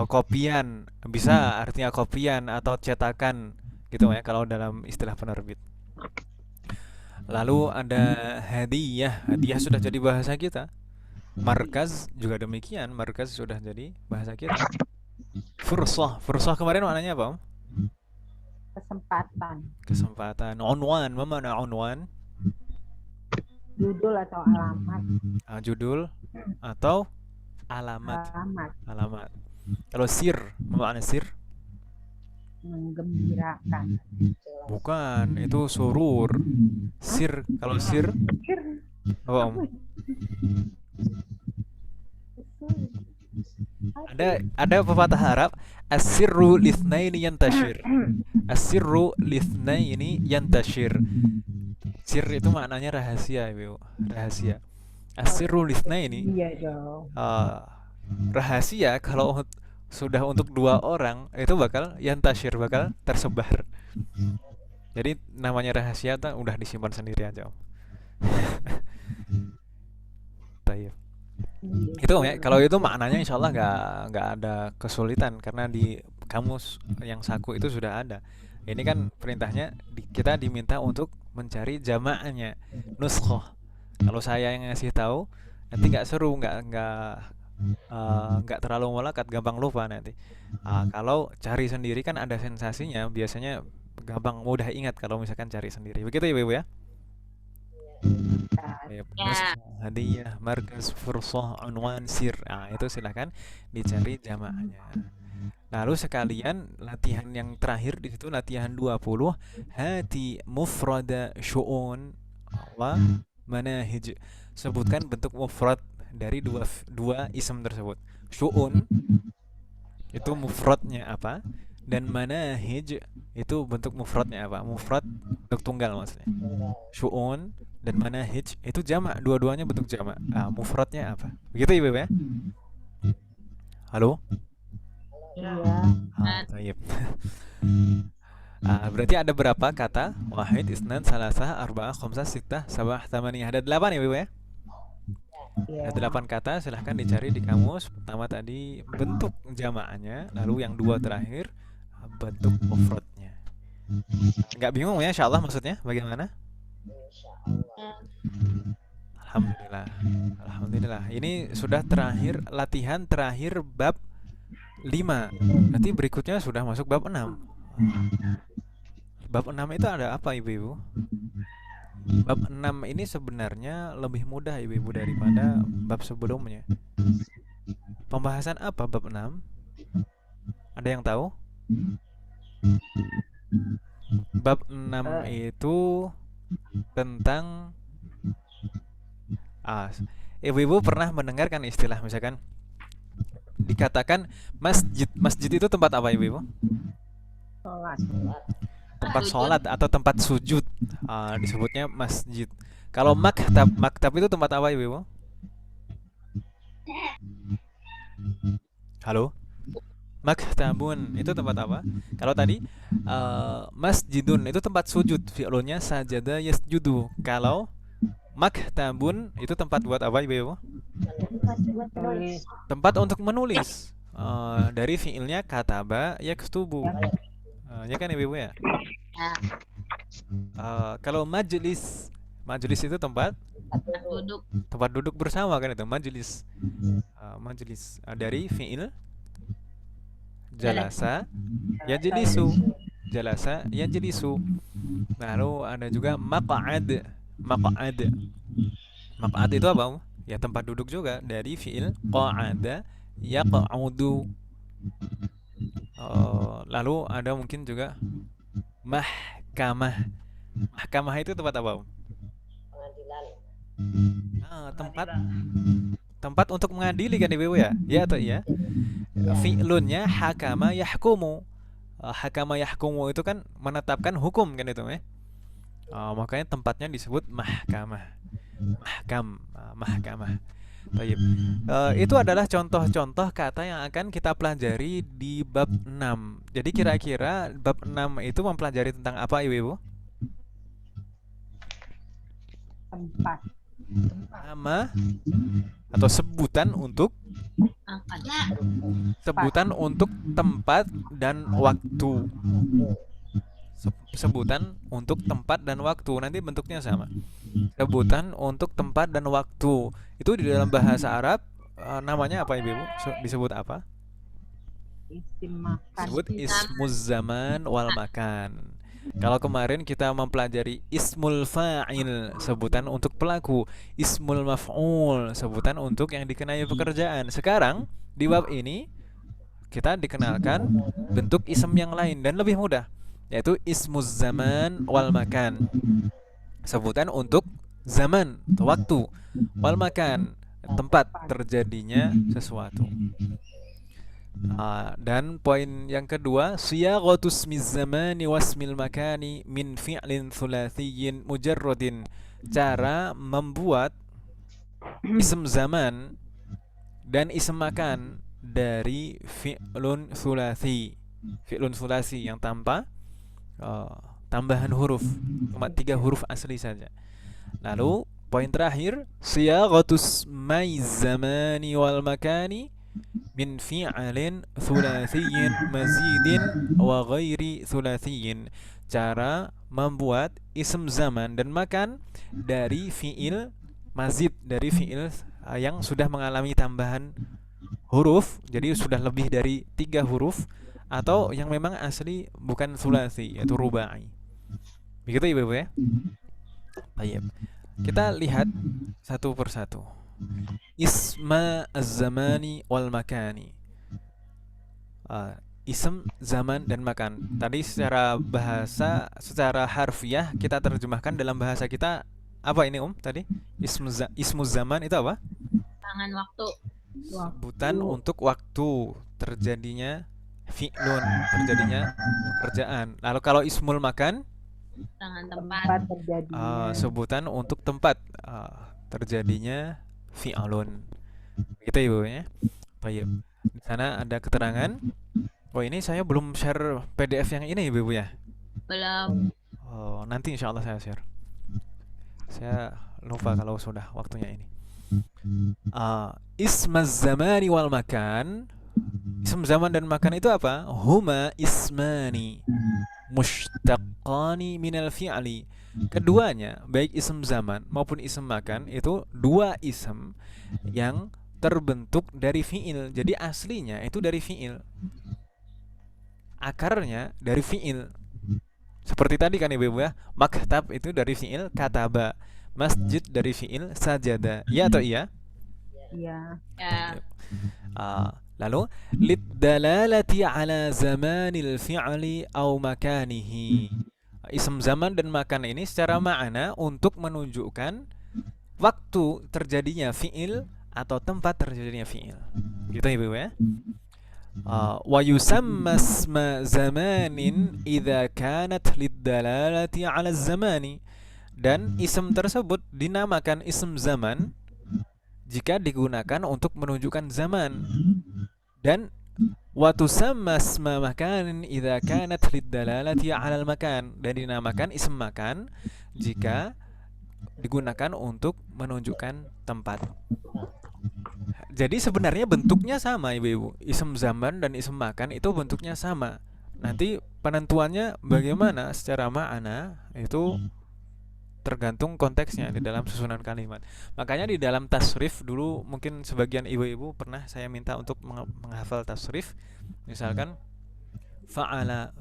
Kopian. Bisa artinya kopian atau cetakan gitu ya kalau dalam istilah penerbit. Lalu ada hadiyah. Hadiyah sudah jadi bahasa kita. Markaz juga demikian. Markaz sudah jadi bahasa kita. Fursah. Fursah kemarin maknanya apa, Om? Kesempatan. Unwan. Apa makna unwan? Judul atau alamat. Judul atau alamat. Kalau sir, apa makna sir? Menggembirakan. Bukan, itu surur. Sir, kalau sir apa, Om? Ada pepatah Arab, as-sirru lithnaini yantashir. As-sirru lithnaini yantashir. Sir itu maknanya rahasia, Ibu. Rahasia. As-sirru lithnaini. Iya dong. Rahasia kalau sudah untuk 2 orang itu bakal yantashir, bakal tersebar. Jadi namanya rahasia tuh udah disimpan sendiri aja, Om. Tayyib. Itu, Om, ya. Kalau itu maknanya insya Allah nggak ada kesulitan karena di kamus yang saku itu sudah ada. Ini kan perintahnya kita diminta untuk mencari jamaknya, nuskhah. Kalau saya yang ngasih tahu nanti nggak seru, nggak terlalu melekat, gampang lupa nanti. Kalau cari sendiri kan ada sensasinya, biasanya gampang mudah ingat kalau misalkan cari sendiri. Begitu ya, Ibu ya? Hadiyah, markaz, fursah, unwan, sir. Itu silahkan dicari jamaknya. Lalu sekalian latihan yang terakhir di situ, latihan 20, hati mufrada syu'un wa manahij. Sebutkan bentuk mufrad dari dua isim tersebut. Syu'un itu mufradnya apa, dan manahij itu bentuk mufradnya apa. Mufrad bentuk tunggal maksudnya. Syu'un dan manahij itu jamak, dua-duanya bentuk jamak. Mufradnya apa? Begitu, Ibu ya? Halo? Iya. Tayyib. Berarti ada berapa kata? Wahid, isnan, salasah, arba'ah, khamsah, sittah, sab'ah, thamaniyah. Ada 8 ya, Ibu ya? Iya. Ada 8 kata, silahkan dicari di kamus. Pertama tadi bentuk jamaknya, lalu yang 2 terakhir bentuk mufradnya. Nggak bingung ya, insyaallah maksudnya bagaimana? Alhamdulillah. Alhamdulillah. Ini sudah terakhir, latihan terakhir bab 5. Nanti berikutnya sudah masuk bab 6. Bab 6 itu ada apa, Ibu-ibu? Bab 6 ini sebenarnya lebih mudah, Ibu-ibu, daripada bab sebelumnya. Pembahasan apa bab 6? Ada yang tahu? Bab 6 itu tentang Ibu-ibu pernah mendengarkan istilah misalkan dikatakan masjid. Masjid itu tempat apa, Ibu-ibu? Sholat. Tempat sholat atau tempat sujud. Disebutnya masjid. Kalau maktab, maktab itu tempat apa, Ibu-ibu? Halo? Maktabun itu tempat apa? Kalau tadi masjidun itu tempat sujud, fi'lunnya sajada yasjudu. Kalau maktabun itu tempat buat apa, Ibu? Tulis. Tempat untuk menulis. Dari fi'ilnya kataba yaktubu. Ya kan, Ibu ya? Kalau majlis, majlis itu tempat Duduk. bersama kan, itu majlis. Majlis dari fi'il jalasa yajlisu. Jalasa yajlisu. Lalu ada juga maq'ad. Maq'ad. Maq'ad itu apa? Ya tempat duduk juga, dari fi'il qa'ada yaq'udu. Lalu ada mungkin juga mahkamah. Mahkamah itu tempat apa? Tempat untuk mengadili kan, Ibu ya? Ya atau iya? Fi'lunnya hakama yahkumu. Hakama yahkumu itu kan menetapkan hukum kan itu ya. Makanya tempatnya disebut mahkamah. Mahkamah. Baik. Itu adalah contoh-contoh kata yang akan kita pelajari di bab 6. Jadi kira-kira bab 6 itu mempelajari tentang apa, Ibu-ibu? Tempat. Nama atau sebutan untuk tempat dan waktu. Sebutan untuk tempat dan waktu, nanti bentuknya sama. Sebutan untuk tempat dan waktu itu di dalam bahasa Arab namanya apa, Ibu? Disebut apa? Isim makan. Disebut ismuz zaman wal makan. Kalau kemarin kita mempelajari ismul fa'il, sebutan untuk pelaku, ismul maf'ul, sebutan untuk yang dikenai pekerjaan. Sekarang di bab ini kita dikenalkan bentuk isim yang lain dan lebih mudah, yaitu ismuz zaman wal makan. Sebutan untuk zaman, waktu, wal makan, tempat terjadinya sesuatu. Dan poin yang kedua, siyaghatus ismiz zamani wasmil makani min fi'lin thulathiyyin mujarradin. Cara membuat isim zaman dan isim makan dari fi'lun thulathi. Fi'lun thulathi yang tanpa tambahan huruf, cuma 3 huruf asli saja. Lalu poin terakhir, siyaghatus maiz zamani wal makani min fi'alin thulathiyyin mazidin wa ghairi thulathiyyin. Cara membuat isim zaman dan makan dari fi'il mazid, dari fi'il yang sudah mengalami tambahan huruf, jadi sudah lebih dari 3 huruf, atau yang memang asli bukan thulathi, yaitu rubai. Begitu, Ibu ya? Baik. Kita lihat satu persatu. Isma az-zamani wal makani. Ism, zaman, dan makan. Tadi secara bahasa, secara harfiah kita terjemahkan dalam bahasa kita apa ini, Tadi ismu zaman itu apa? Tangan waktu. Sebutan untuk waktu terjadinya fi'lun, terjadinya pekerjaan. Lalu kalau ismul makan, Tangan Tempat tempat. terjadinya. sebutan untuk tempat terjadinya fi'alun. Gitu, Ibu ya. Baik. Di sana ada keterangan. Oh, ini saya belum share PDF yang ini, Ibu ya. Belum. Oh, nanti insya Allah saya share. Saya lupa kalau sudah waktunya ini. Ismaz zamani wal makan. Ism zaman dan makan itu apa? Huma ismani mushtaqani minal fi'li. Keduanya, baik ism zaman maupun ism makan, itu dua ism yang terbentuk dari fi'il. Jadi aslinya itu dari fi'il. Akarnya dari fi'il. Seperti tadi kan Ibu ya, maktab itu dari fi'il kataba, masjid dari fi'il sajada. Iya atau iya? Iya. Ya. Lalu liddalalati ala zamanil fi'li au makanihi. Ism zaman dan makan ini secara makna untuk menunjukkan waktu terjadinya fi'il atau tempat terjadinya fi'il. Gitu Ibu ya. Wa yusamma isma zamanin idza kanat liddalalati ala zamani. Dan ism tersebut dinamakan ism zaman jika digunakan untuk menunjukkan zaman. Dan wa tusamma isma makanin idza kanat liddalalati 'ala al-makan, dan dinamakan ism makan jika digunakan untuk menunjukkan tempat. Jadi sebenarnya bentuknya sama Ibu-ibu. Ism zaman dan ism makan itu bentuknya sama. Nanti penentuannya bagaimana secara makna itu tergantung konteksnya di dalam susunan kalimat. Makanya di dalam tasrif dulu mungkin sebagian ibu-ibu pernah saya minta untuk menghafal tasrif. Misalkan fa'ala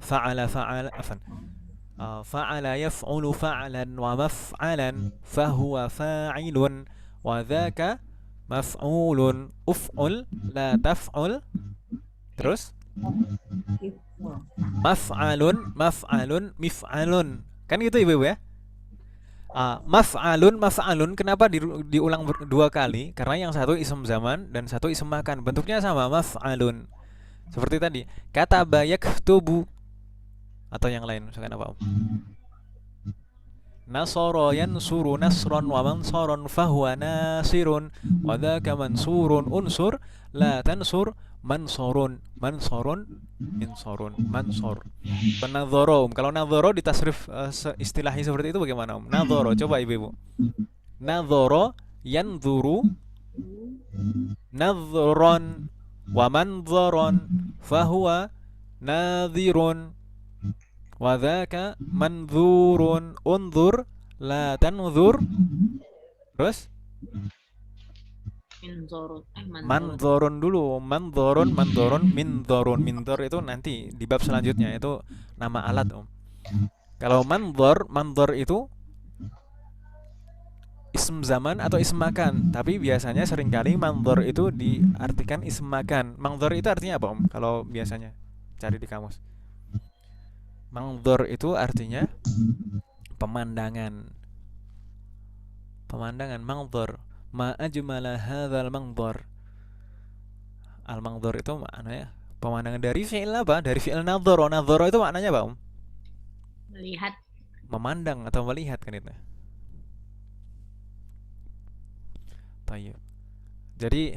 yaf'ulu fa'lan wa maf'alan fahuwa fa'ilun wa dzaka maf'ulun uf'ul la taf'ul. Terus maf'alun mif'alun. Kan gitu ibu-ibu ya? Maf'alun kenapa diulang dua kali? Karena yang satu ism zaman dan satu ism makan. Bentuknya sama, maf'alun. Seperti tadi, kataba yaktubu. Atau yang lain, misalkan apa? Nasara yansuru nasran wa mansaran fahuwa nasirun wa dzaka mansurun unsur la tansur mansurun minsorun mansor. Penadhoro, kalau nadhoro di tasrif istilahnya seperti itu bagaimana? Nadhoro, coba ibu-ibu. Nadhoro yanzuru nadhron wa manzaron fahuwa nadhirun wa dzaka manzurun unzur la tanzur. Terus manzorun dulu, manzorun, minzor itu nanti di bab selanjutnya, itu nama alat Kalau manzor itu ism zaman atau ism makan, tapi biasanya seringkali manzor itu diartikan ism makan. Manzor itu artinya apa kalau biasanya cari di kamus? Manzor itu artinya pemandangan. Manzor. Ma ajmala hadzal manzor. Al-manzor itu maknanya pemandangan dari fi'il apa? Dari fi'il nadhara. Nadhara itu maknanya apa, Melihat. Memandang atau melihat kan itu. Tayyib. Jadi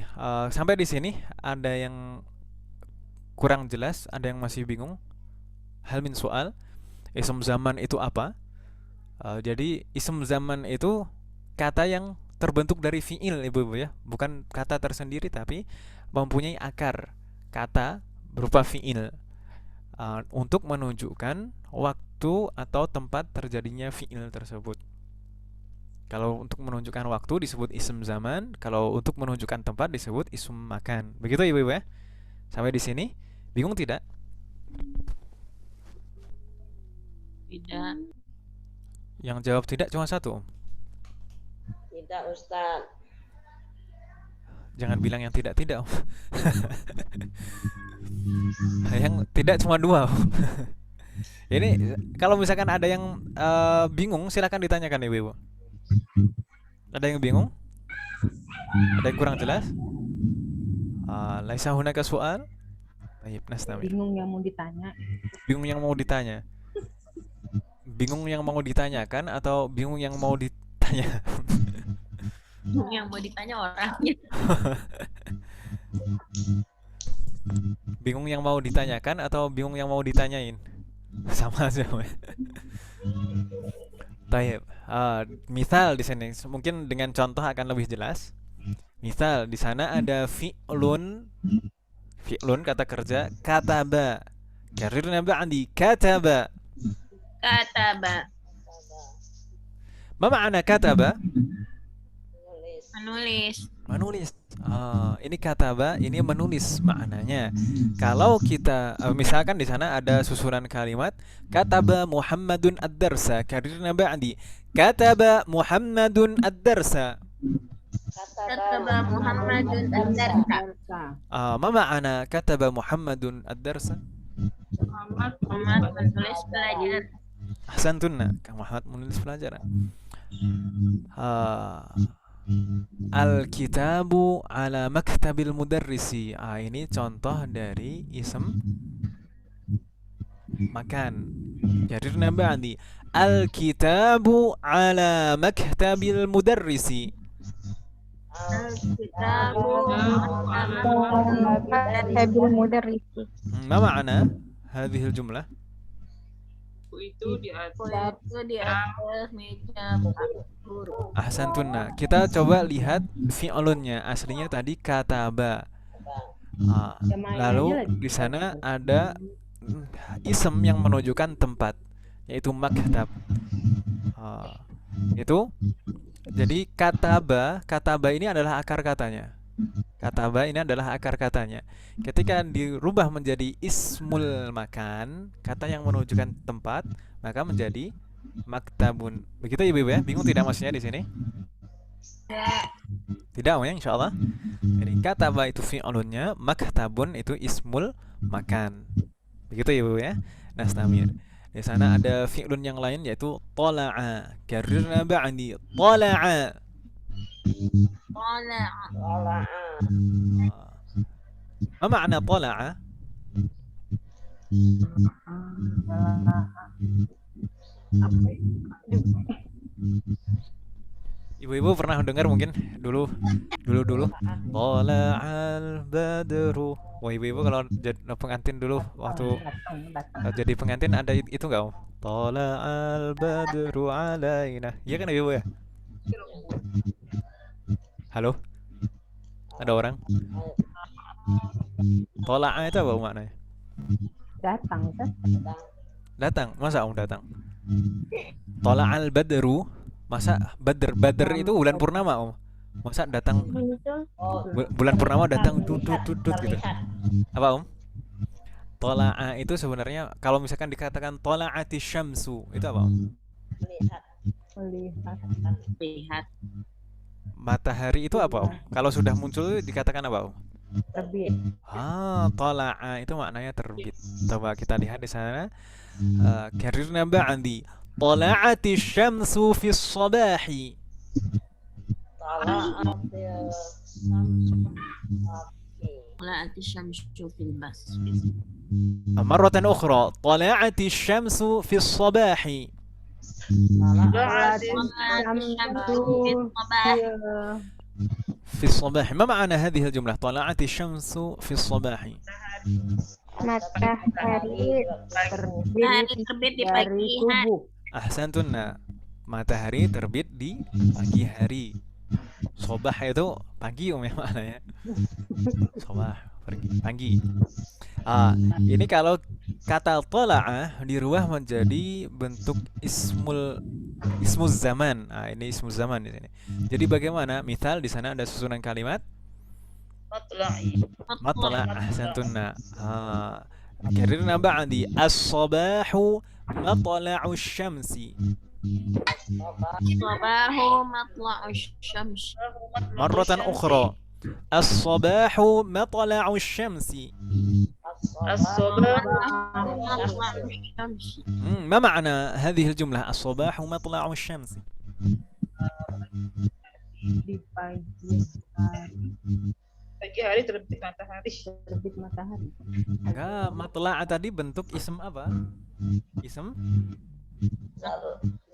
sampai di sini ada yang kurang jelas, ada yang masih bingung? Hal min soal. Ism zaman itu apa? Jadi ism zaman itu kata yang terbentuk dari fi'il ibu-ibu ya, bukan kata tersendiri tapi mempunyai akar kata berupa fi'il untuk menunjukkan waktu atau tempat terjadinya fi'il tersebut. Kalau untuk menunjukkan waktu disebut ism zaman, kalau untuk menunjukkan tempat disebut ism makan. Begitu ibu-ibu ya. Sampai di sini bingung tidak? Tidak. Yang jawab tidak cuma satu. Tidak, Ustaz. Jangan bilang yang tidak-tidak. Yang tidak cuma dua. Ini kalau misalkan ada yang bingung silakan ditanyakan ibu-ibu. Ada yang bingung? Ada yang kurang jelas? Laisa hunaka soal? Baik, nastamir. Bingung yang mau ditanya. Bingung yang mau ditanya. Bingung yang mau ditanyakan atau bingung yang mau ditanya? Yang mau ditanya orangnya. Bingung yang mau ditanyakan atau bingung yang mau ditanyain? Sama aja. Taib. Misal di sini mungkin dengan contoh akan lebih jelas. Misal di sana ada fi'lun, kata kerja, kataba. Karirna ba'di kataba. Kataba. Ma ma'ana kataba? Menulis. Menulis. Ini kataba, ini menulis maknanya. Kalau kita misalkan di sana ada susunan kalimat kataba Muhammadun ad-darsa, karirna ba'di. Kataba Muhammadun ad-darsa. Kataba Muhammadun ad-darsa. Ma ma'ana kataba Muhammadun ad-darsa? Muhammad menulis pelajaran. Ahsantunna, Kang Muhammad menulis pelajaran. Al-kitabu ala maktabil mudarrisi. Ini contoh dari ism makan. Jarirna ba'di. Al-kitabu ala maktabil mudarrisi. Kitabu Maktabil mudarrisi. Ma ma'ana hadhil jumlah? Itu di itu di atas meja guru. Ahsantunna. Kita coba lihat fi'lunnya. Aslinya tadi kataba. Lalu di sana ada ism yang menunjukkan tempat, yaitu maktab. Itu jadi kataba ini adalah akar katanya. Kataba ini adalah akar katanya. Ketika dirubah menjadi ismul makan, kata yang menunjukkan tempat, maka menjadi maktabun. Begitu Ibu ya? Bingung tidak maksudnya di sini? Tidak ya, insyaallah. Jadi kataba itu fi'lunnya, maktabun itu ismul makan. Begitu Ibu ya? Nastamir. Di sana ada fi'lun yang lain yaitu tala'a. Karirna ba'di. Tala'a. Tala'a. Ma ma'na tala'a? Ibu-ibu pernah dengar mungkin dulu. Tala'al badru. Wah, ibu-ibu kalau jadi pengantin dulu waktu jadi pengantin ada itu enggak, Om? Tala'al badru alaina. Iya kan ibu ya? Halo? Ada orang? Tola'a itu apa maknanya? Datang kan? Datang. Masa Om datang? Tola'al badru. Masa Badr itu bulan purnama Om? Masa datang bulan purnama datang tut gitu. Apa Om? Tola'a itu sebenarnya kalau misalkan dikatakan tola'ati syamsu itu apa Om? Lihat. Matahari itu apa Om? Kalau sudah muncul dikatakan apa Om? Terbit. Tala'a itu maknanya terbit. Coba kita lihat di sana. Karirna ba'di. Tala'ati syamsu fi shabahi. Tala'ati syamsu fil bas. Marratan ukhra. Tala'ati syamsu fi shabahi. Tala'ati syamsu fil sabah. في الصباح. ما معنى هذه الجملة؟ طلعت الشمس في الصباح. Matahari Terbit di pagi hari. Ahsantunna. Matahari terbit di pagi hari. Sobah itu pagi Om ya maknanya. Sobah pagi. Ini kalau kata tala'ah dirubah menjadi bentuk ismul zaman. Ini ismul zaman di sini. Jadi bagaimana? Misal di sana ada susunan kalimat matla'. Ahsantunna. Karirna ba'di as-sabahu matla'u syamsi. Sabahu matla'u syams. Marratan ukhra. As-sabahu matla'u syamsi. Matla'u syams. ما معنى هذه الجملة الصباح مطلع الشمس؟ Di pagi hari terbit matahari. terbit matahari. Enggak, matla' tadi bentuk ism apa? Ism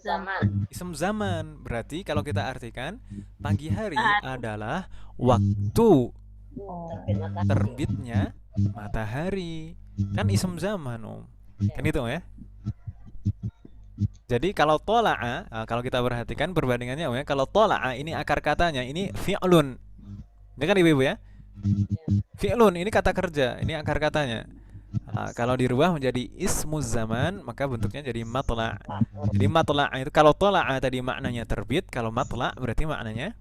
Zaman. Ism zaman. Berarti kalau kita artikan pagi hari adalah waktu Oh. Terbit matahari. terbitnya matahari. Kan ism zaman Om. Kan itu ya. Jadi kalau tola'a, kalau kita perhatikan perbandingannya ya, kalau tola'a ini akar katanya ini fi'lun. Ya kan Ibu-ibu ya? Fi'lun ini kata kerja, ini akar katanya. Kalau dirubah menjadi ismuz zaman, maka bentuknya jadi matla'. Jadi matla' itu kalau tola'a tadi maknanya terbit, kalau matla' berarti maknanya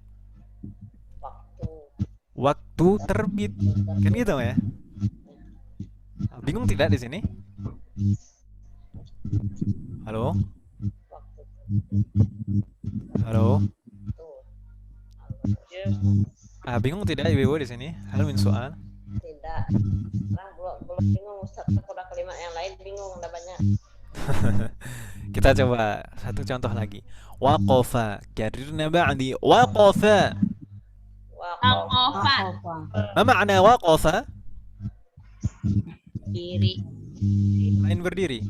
waktu terbit. Kan gitu ya? Bingung tidak di sini? Halo? Halo? Bingung tidak Ibu di sini? Hal min soal? Tidak. Orang belum bingung Ustaz. Udah kalimat yang lain bingung udah banyak. Kita coba satu contoh lagi. Waqafa. Karirna ba'di. Waqafa. Waqafa. Ma ma'na waqafa? Diri. Lain berdiri.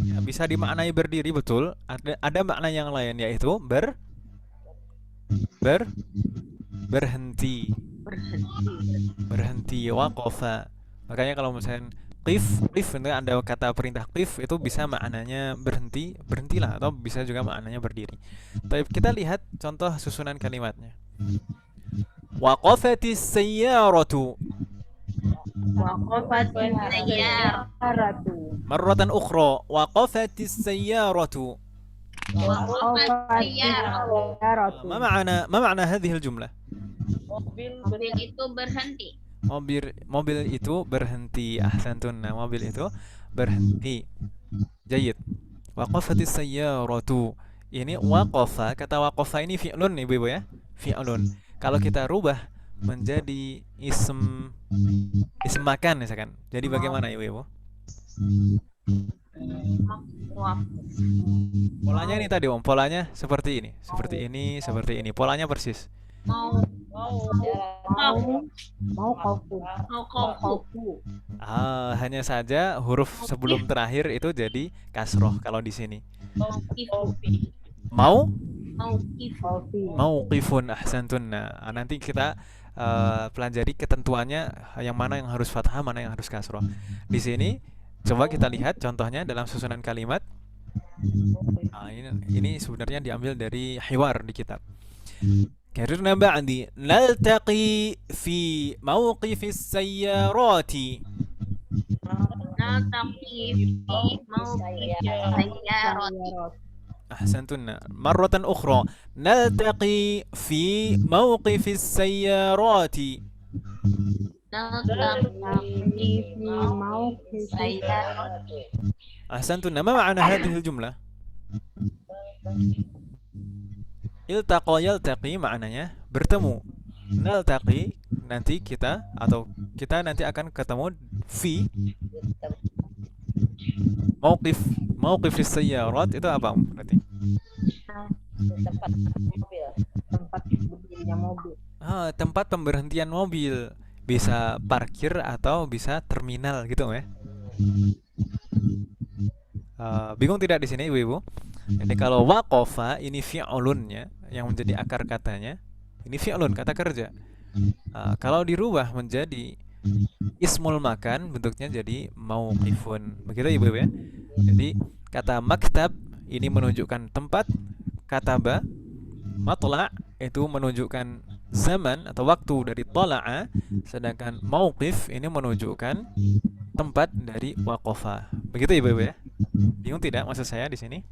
Ya, bisa dimaknai berdiri betul. Ada makna yang lain yaitu berhenti. Berhenti waqafa. Makanya kalau misalnya qif itu ada kata perintah qif itu bisa maknanya berhenti, berhentilah, atau bisa juga maknanya berdiri. Tapi kita lihat contoh susunan kalimatnya. Waqafatis sayyaratu. Waqafatis sayyaratu. Marratan ukhra. Waqafatis sayyaratu. Waqafatis sayyaratu. Ma ma'na hadhihi al-jumlah? Mobil itu berhenti. Mobil itu berhenti. Ahsantun. Mobil itu berhenti. Jayyid. Waqafatis sayyaratu. Ini waqafa, kata waqafa ini fi'lun Ibu-ibu ya. Fi'lun. Kalau kita rubah menjadi ism makan misalkan. Jadi bagaimana Ibu-ibu? Polanya ini tadi Om, polanya seperti ini, seperti ini, seperti ini. Polanya persis. Hanya saja huruf sebelum terakhir itu jadi kasroh kalau di sini. Mauqifun. Ahsantun. Nanti kita pelajari ketentuannya yang mana yang harus fathah, mana yang harus kasroh. Di sini coba kita lihat contohnya dalam susunan kalimat. Ini sebenarnya diambil dari hiwar di kitab. Karirna ba'di naltaqi fi mawqifis sayyarati. Ahsantun. Marratan ukhra. Naltaqi fi mawqifis sayyarati. Ahsantun. Ma ma'na hadhihi al-jumlah? Iltaqa yaltaqi maknanya bertemu. Naltaqi nanti kita nanti akan ketemu fi mauqifis sayyarat itu apa berarti? Tempat berdirinya mobil. Tempat pemberhentian mobil. Bisa parkir atau bisa terminal gitu ya. Bingung tidak di sini Ibu-ibu? Jadi kalau waqafa ini fi'lunnya yang menjadi akar katanya, ini fi'lun, kata kerja. Kalau dirubah menjadi ismul makan, bentuknya jadi mauqifun. Begitu Ibu ya. Jadi kata maktab ini menunjukkan tempat, kataba, matla' itu menunjukkan zaman atau waktu dari tala'a, sedangkan mauqif ini menunjukkan tempat dari waqafa. Begitu Ibu ya. Bingung tidak maksud saya di sini?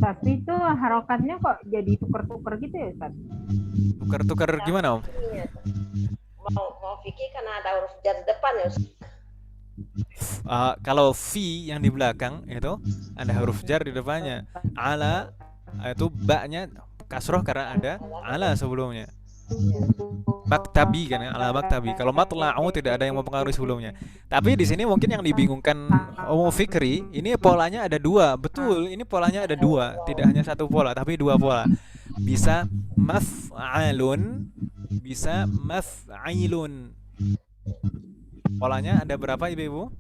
Tapi itu harokatnya kok jadi tuker-tuker gitu ya Ustaz? Tuker-tuker gimana Om? Mau fikir karena ada huruf jar depan ya Ustaz. Kalau fi yang di belakang itu ada huruf jar di depannya. Ala itu ba-nya kasroh karena ada ala sebelumnya. Maktabi kan ya, ala maktabi. Kalau matla'u tidak ada yang mempengaruhi sebelumnya. Tapi di sini mungkin yang dibingungkan Om Fikri, ini polanya ada dua. Betul, ini polanya ada dua, tidak hanya satu pola, tapi dua pola. Bisa maf'alun, bisa maf'ilun. Polanya ada berapa Ibu-ibu?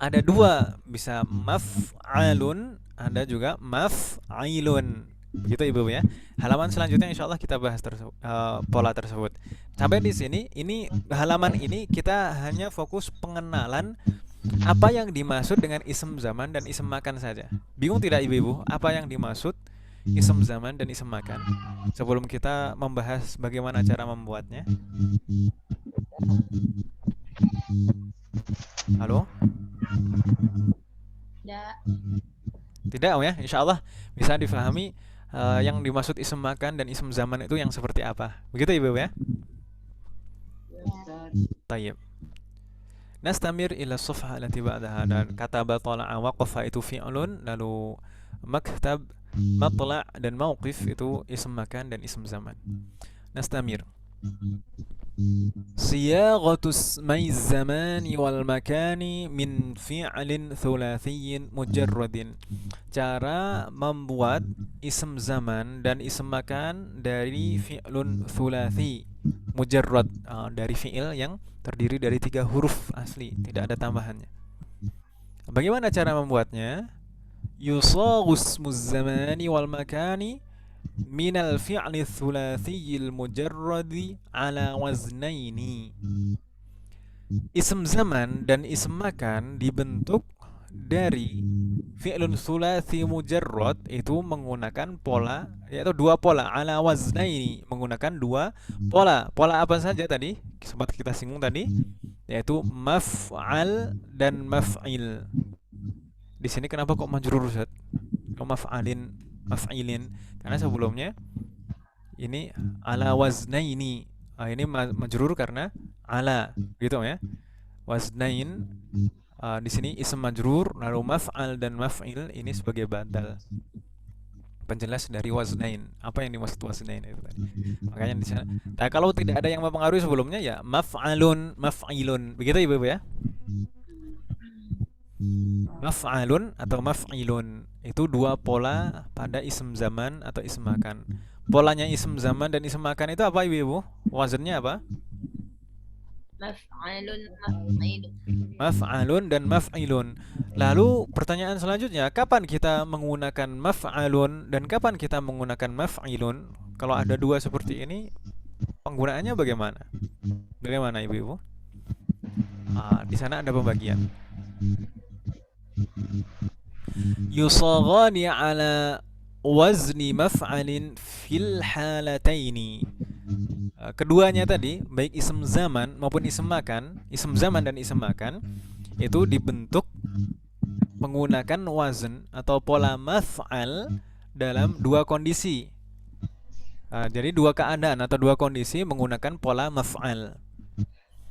Ada dua, bisa maf'alun, ada juga maf'ilun. Begitu Ibu ya. Halaman selanjutnya insya Allah kita bahas pola tersebut. Sampai di sini, ini halaman ini kita hanya fokus pengenalan apa yang dimaksud dengan ism zaman dan ism makan saja. Bingung tidak Ibu-ibu? Apa yang dimaksud ism zaman dan ism makan? Sebelum kita membahas bagaimana cara membuatnya. Halo? Tidak. Tidak ya, insya Allah bisa difahami yang dimaksud ism makan dan ism zaman itu yang seperti apa. Begitu Ibu ya? Tayyib. Nastamir ila safha allati ba'daha, dan kata batala'a waqafa itu fi'lun, lalu maktab, matla' dan mauqif itu ism makan dan ism zaman. Nastamir. Siyagatu ismai zamani wal makani min fi'lin thulathiyyin mujarradin. Cara membuat ism zaman dan ism makan dari fi'lun thulathi mujarrad, dari fi'il yang terdiri dari 3 huruf asli, tidak ada tambahannya. Bagaimana cara membuatnya? Yusaghu ismu zamani wal makani minal fi'li thulathiyil mujarradi ala waznaini. Ism zaman dan ism makan dibentuk dari fi'lun thulathi mujarrad, itu menggunakan pola, yaitu 2 pola, ala waznaini, menggunakan 2 pola. Pola apa saja tadi? Sempat kita singgung tadi, yaitu maf'al dan maf'il. Di sini kenapa kok majrur Ustaz? Maf'alin, maf'ilin, karena sebelumnya ini ala waznaini. Ini majrur karena ala, gitu ya. Waznain, di sini ism majrur, lalu maf'al dan maf'il ini sebagai badal, penjelas dari waznain. Apa yang dimaksud waznain itu tadi? Makanya di sana. Nah, kalau tidak ada yang mempengaruhi sebelumnya ya maf'alun, maf'ilun. Begitu Ibu ya? Maf'alun atau maf'ilun itu 2 pola pada ism zaman atau ism makan. Polanya ism zaman dan ism makan itu apa Ibu? Wazannya apa? Maf'alun, maf'ilun. Maf'alun dan maf'ilun. Lalu pertanyaan selanjutnya, kapan kita menggunakan maf'alun dan kapan kita menggunakan maf'ilun? Kalau ada 2 seperti ini, penggunaannya bagaimana? Bagaimana Ibu-ibu? Di sana ada pembagian. Yusaghani ala wazni maf'alin fil halataini. Keduanya tadi, baik ism zaman maupun ism makan, ism zaman dan ism makan, itu dibentuk menggunakan wazn atau pola maf'al dalam 2 kondisi. Jadi 2 keadaan atau 2 kondisi menggunakan pola maf'al.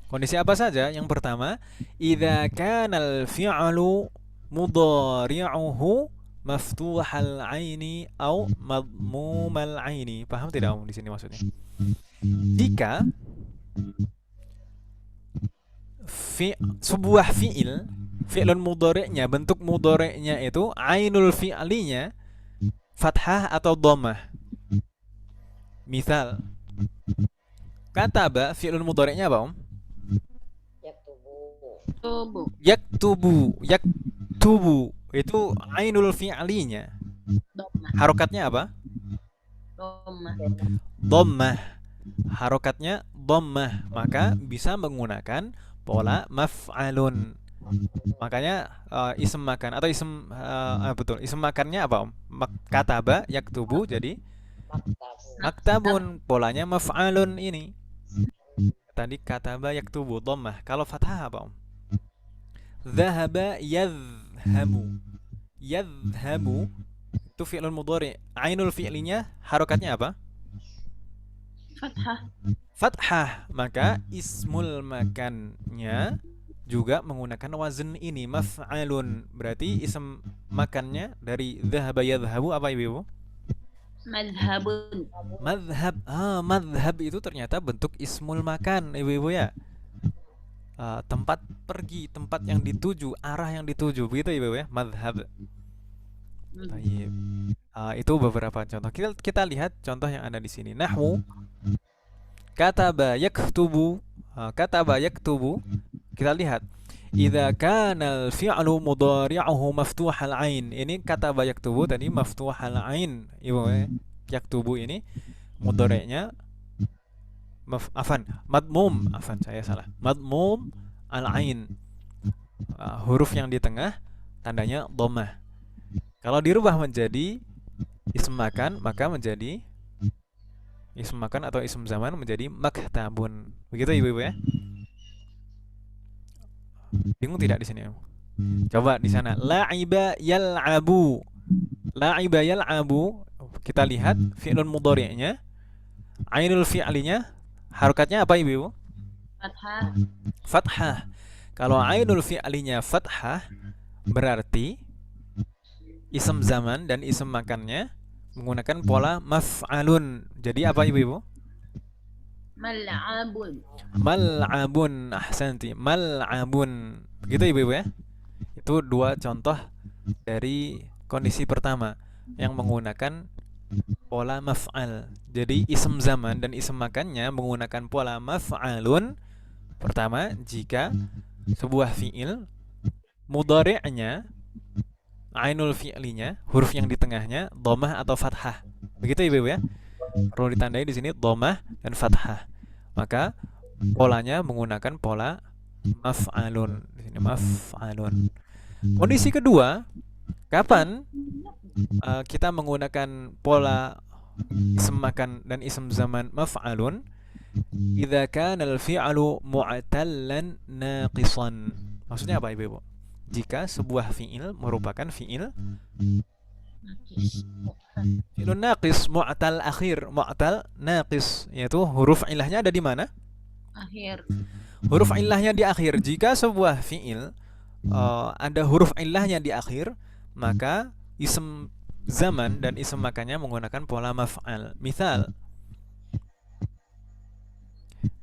Kondisi apa saja? Yang pertama, idza kana al-fi'lu mudhari'uhu maftuhal aini au madmumal aini. Paham tidak Om di sini maksudnya? Jika sebuah fi'lun mudhari'nya, bentuk mudhari'nya itu ainul fi'linya fathah atau dhammah. Misal kataba, fi'lun mudhari'nya apa Om? Yaktubu. Yaktubu itu ainul fi'linya. Harokatnya apa? Dhammah. Harokatnya dhammah, maka bisa menggunakan pola maf'alun. Makanya ism makan atau ism betul, ism makannya apa Om? Kataba, yaktubu, jadi maktabun, polanya maf'alun ini. Tadi kataba yaktubu dhammah. Kalau fathah apa Om? Dhahaba yadhhabu. Yadhhabu itu fi'lun mudhari'. Ainul fi'linya harokatnya apa? Fathah. Fathah. Maka ismul makannya juga menggunakan wazn ini, maf'alun. Berarti ism makannya dari dhahaba yadhhabu apa Ibu? Madhabun. Madhab. Madhab itu ternyata bentuk ismul makan Ibu-ibu ya. Tempat pergi, tempat yang dituju, arah yang dituju, begitu Ibu ya, madhab. Baik. Itu beberapa contoh. Kita lihat contoh yang ada di sini. Nahwu kataba yaktubu. Kataba yaktubu. Kita lihat. Idza kana al-fi'lu mudhari'uhu maftuhal ain. Ini kata yaktubu tadi maftuhal ain. Ibu yaktubu ini mudhari'nya madmum, saya salah. Madmum al-ain. Huruf yang di tengah tandanya dhammah. Kalau dirubah menjadi ism makan, maka menjadi ism makan atau ism zaman menjadi maktabun. Begitu Ibu-ibu ya? Bingung tidak di sini? Coba di sana. La'iba yal'abu. La'iba yal'abu. Kita lihat fi'lun mudhari'nya. Ainul fi'linya harokatnya apa Ibu? Fathah. Fathah. Kalau ainul fi'linya fathah berarti ism zaman dan ism makannya menggunakan pola maf'alun. Jadi apa Ibu-ibu? Mal'abun. Mal'abun, ahsanti. Mal'abun. Begitu Ibu-ibu ya? Itu dua contoh dari kondisi pertama yang menggunakan pola maf'al. Jadi ism zaman dan ism makannya menggunakan pola maf'alun. Pertama, jika sebuah fi'il mudhari'nya ainul fi'linya, huruf yang di tengahnya dhammah atau fathah. Begitu Ibu-ibu ya? Perlu ditandai di sini dhammah dan fathah. Maka polanya menggunakan pola maf'alun. Di sini maf'alun. Kondisi kedua, kapan kita menggunakan pola ism makan dan ism zaman maf'alun? Idza kana al-fi'lu mu'tallan naqisan. Maksudnya apa Ibu-ibu? Jika sebuah fi'il merupakan fi'il fi'lun naqis, mu'tal akhir, mu'tal naqis, yaitu huruf ilahnya ada di mana? Akhir. Huruf ilahnya di akhir. Jika sebuah fi'il ada huruf ilahnya di akhir, maka ism zaman dan ism makannya menggunakan pola maf'al. Misal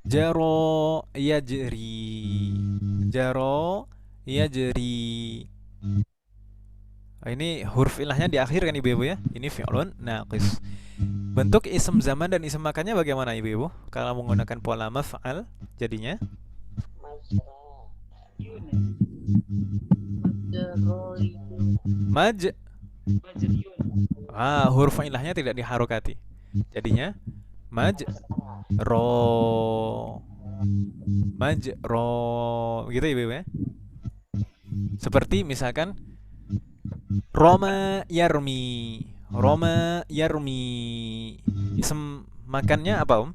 jaro yajri. Jaro yajri. Ini huruf ilahnya di akhir kan Ibu-ibu ya? Ini fi'lun naqis. Bentuk ism zaman dan ism makannya bagaimana Ibu-ibu? Kalau menggunakan pola maf'al jadinya maj. Huruf ilahnya tidak diharokati. Jadinya maj ro. Maj ro. Begitu Ibu-ibu ya? Seperti misalkan Roma yarmi. Roma yarmi. Ism makannya apa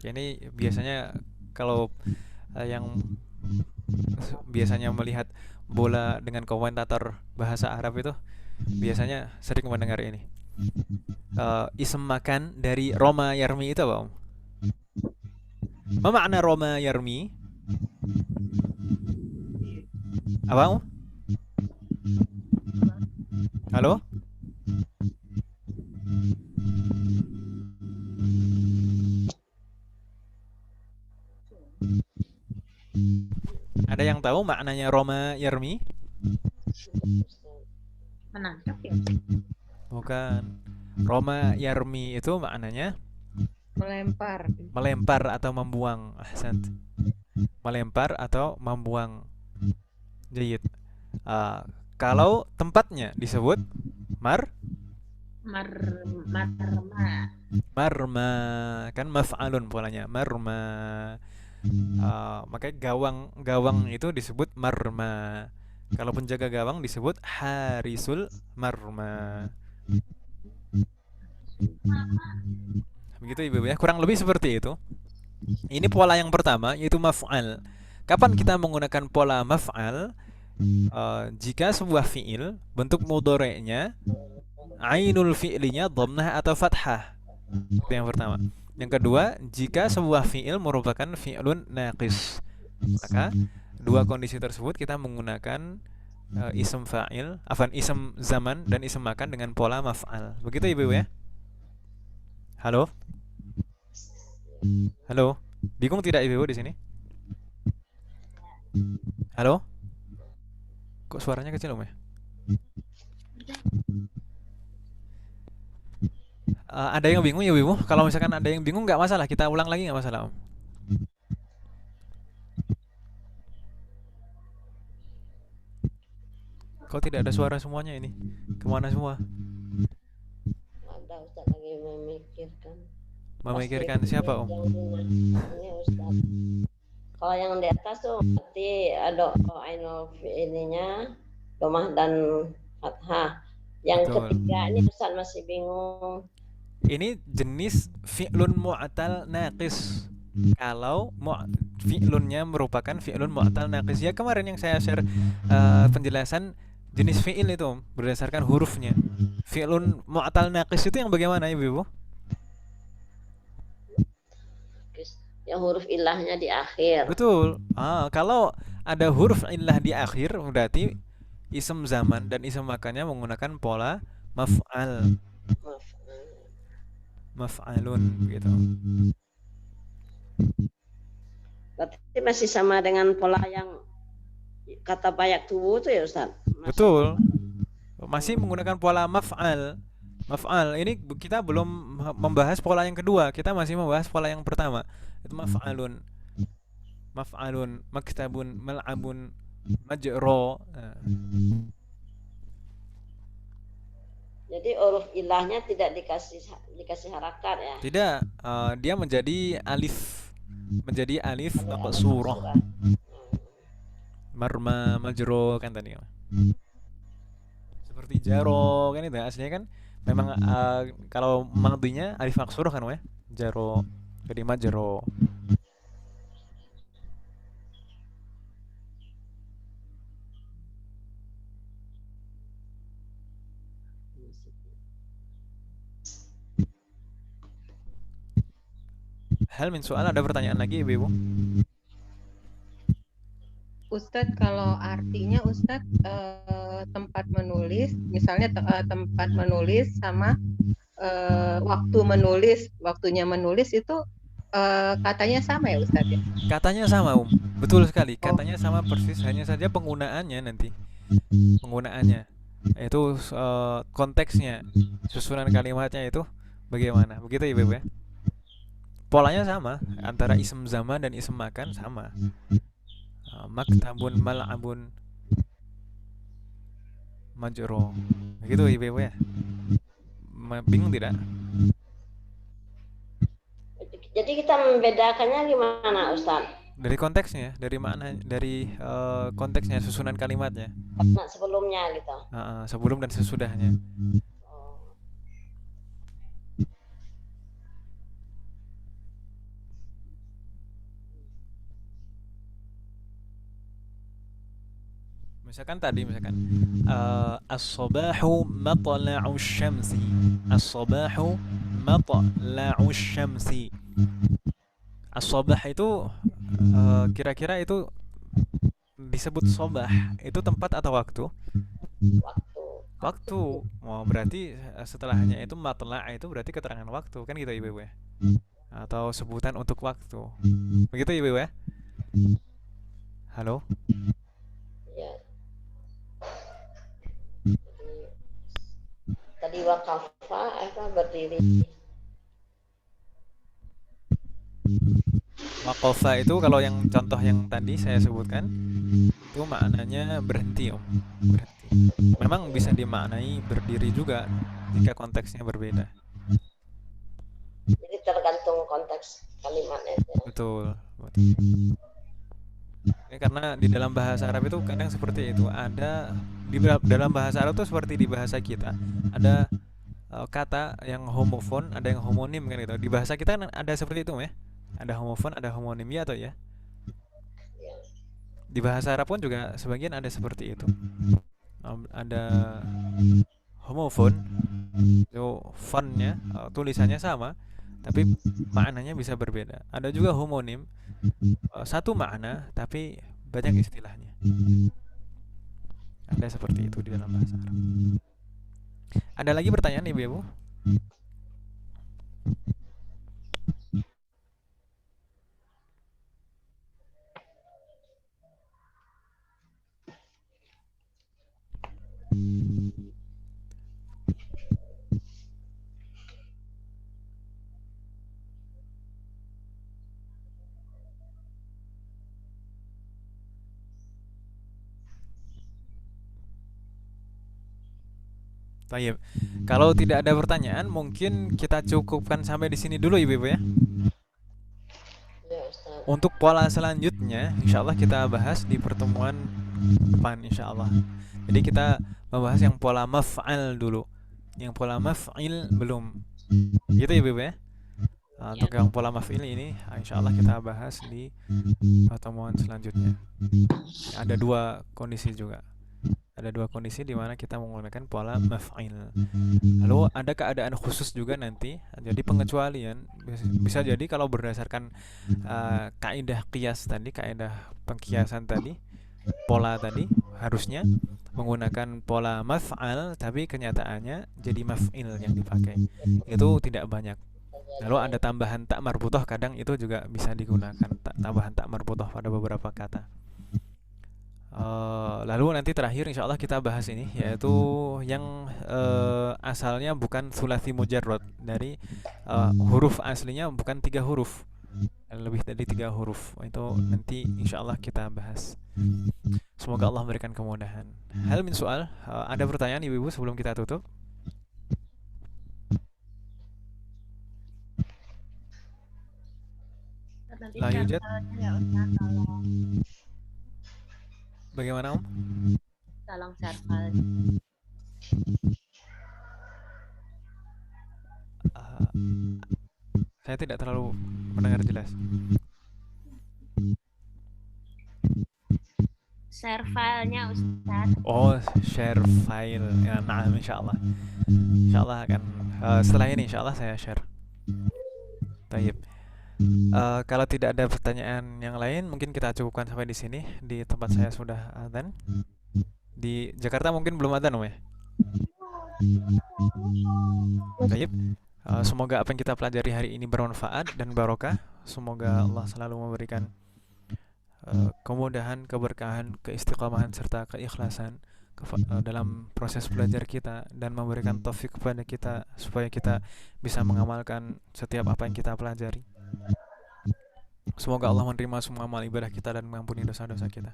Ini biasanya kalau yang biasanya melihat bola dengan komentator bahasa Arab itu biasanya sering mendengar ini. Ism makan dari Roma yarmi itu apa Apa makna Roma yarmi? Apa Halo? Ada yang tahu maknanya Roma yarmi? Menangkap ya? Bukan. Roma yarmi itu maknanya Melempar. melempar atau membuang. Ahsant. Melempar atau membuang. Jayid. Kalau tempatnya disebut marma, kan maf'alun polanya. Marma. Makanya gawang itu disebut marma. Kalau penjaga gawang disebut harisul marma. Begitu Ibu ya, kurang lebih seperti itu. Ini pola yang pertama yaitu maf'al. Kapan kita menggunakan pola maf'al? Jika sebuah fi'il bentuk mudhari'nya ainul fi'linya dhammah atau fathah. Itu yang pertama. Yang kedua, jika sebuah fi'il merupakan fi'lun naqis. Maka dua kondisi tersebut kita menggunakan ism fa'il, ism zaman dan ism makan dengan pola maf'al. Begitu Ibu ya? Halo? Halo? Bingung tidak Ibu di sini? Halo? Kok suaranya kecil Om ya? Ada yang bingung ya Wibu? Kalau misalkan ada yang bingung nggak masalah, kita ulang lagi nggak masalah Om. Kok tidak ada suara semuanya ini? Kemana semua? Ada Ustaz lagi memikirkan. Memikirkan siapa Om? Yang ini Ustaz. Kalau yang di atas tuh berarti ada ainul ininya domah dan fathah. Yang Betul. ketiga ini Ustaz masih bingung. Ini jenis fi'lun mu'tal naqis. Kalau fi'lunnya merupakan fi'lun mu'tal naqis. Ya kemarin yang saya share penjelasan jenis fi'il itu Om, berdasarkan hurufnya. Fi'lun mu'tal naqis itu yang bagaimana Ibu? Yang huruf ilahnya di akhir. Betul. Kalau ada huruf illah di akhir berarti isim zaman dan isim makannya menggunakan pola maf'al, maf'alun gitu. Berarti masih sama dengan pola yang kata bayak tubuh itu ya Ustaz? Betul. Masih menggunakan pola maf'al. Maf'al. Ini kita belum membahas pola yang kedua. Kita masih membahas pola yang pertama. Itu maf'alun. Maf'alun, maktabun, mal'abun, majro. Jadi huruf ilahnya tidak dikasih harakat ya? Tidak, dia menjadi alif. Menjadi alif maqsurah. Marma, majro kan tadi. Seperti jaro kan itu aslinya kan memang kalau madhinya alif maqsurah kan ya. Jaro. Jadi majro. Hal min soal, ada pertanyaan lagi Ibu? Ustadz, kalau artinya Ustadz tempat menulis, misalnya tempat menulis sama waktu menulis, waktunya menulis itu katanya sama ya Ustadz ya? Katanya sama betul sekali. Katanya sama persis, hanya saja penggunaannya nanti. Penggunaannya itu konteksnya, susunan kalimatnya itu bagaimana? Begitu Ibu ya? Polanya sama antara isim zaman dan isim makan sama. Maktabun, mal'abun, majro. Begitu Ibu ya? Bingung tidak? Jadi kita membedakannya gimana Ustaz? Dari konteksnya, dari makna, dari konteksnya, susunan kalimatnya. Nah, sebelumnya gitu. Sebelum dan sesudahnya. Misalkan tadi, as-sabahu matla'u syamsi. As-sabahu matla'u syamsi. As-sabah itu kira-kira itu disebut sobah itu tempat atau waktu? Waktu. Berarti setelahnya itu matla' itu berarti keterangan waktu kan gitu Ibu ya? Atau sebutan untuk waktu. Begitu Ibu ya? Halo? Ya. Tadi waqafa berdiri. Waqafa itu kalau yang contoh yang tadi saya sebutkan itu maknanya berhenti berhenti. Memang bisa dimaknai berdiri juga jika konteksnya berbeda. Jadi tergantung konteks kalimatnya. Betul. Ya, karena di dalam bahasa Arab itu kadang seperti itu. Ada di dalam bahasa Arab itu seperti di bahasa kita. Ada kata yang homofon, ada yang homonim kan gitu. Di bahasa kita kan ada seperti itu ya. Ada homofon, ada homonim ya atau ya. Di bahasa Arab pun juga sebagian ada seperti itu. Ada homofon, itu fontnya, tulisannya sama, tapi maknanya bisa berbeda. Ada juga homonim, satu makna tapi banyak istilahnya. Ada seperti itu di dalam bahasa Arab. Ada lagi pertanyaan Ibu? Baik. Kalau tidak ada pertanyaan, mungkin kita cukupkan sampai di sini dulu Ibu-ibu ya. Ya Ustaz. Untuk pola selanjutnya, insya Allah kita bahas di pertemuan depan insya Allah. Jadi kita membahas yang pola maf'al dulu. Yang pola maf'il belum. Gitu ya Ibu-ibu ya. Untuk yang pola maf'il ini, insya Allah kita bahas di pertemuan selanjutnya. Ada dua kondisi juga. Ada dua kondisi di mana kita menggunakan pola maf'il. Lalu ada keadaan khusus juga nanti. Jadi pengecualian bisa jadi kalau berdasarkan kaidah qiyas tadi, kaidah pengkiasan tadi, pola tadi harusnya menggunakan pola maf'al, tapi kenyataannya jadi maf'il yang dipakai. Itu tidak banyak. Lalu ada tambahan tak marbutoh, kadang itu juga bisa digunakan tambahan tak marbutoh pada beberapa kata. Lalu nanti terakhir insya Allah kita bahas ini, yaitu yang asalnya bukan sulasi mujarrad, dari huruf aslinya bukan 3 huruf, lebih dari 3 huruf. Itu nanti insya Allah kita bahas. Semoga Allah memberikan kemudahan. Hal min soal, ada pertanyaan ibu-ibu sebelum kita tutup? Nanti La yujad. caranya ya Ustaz, Bagaimana Om? tolong serval. Saya tidak terlalu mendengar jelas. Share filenya Ustaz. Oh, share file. Ya, nah, insya Allah. Insya Allah akan setelah ini insya Allah saya share. Taib. Kalau tidak ada pertanyaan yang lain, mungkin kita cukupkan sampai di sini. Di tempat saya sudah adzan. Di Jakarta mungkin belum adzan Om ya. Taib. Semoga apa yang kita pelajari hari ini bermanfaat dan barokah. Semoga Allah selalu memberikan kemudahan, keberkahan, keistiqomahan serta keikhlasan dalam proses belajar kita, dan memberikan taufik kepada kita supaya kita bisa mengamalkan setiap apa yang kita pelajari. Semoga Allah menerima semua amal ibadah kita dan mengampuni dosa-dosa kita.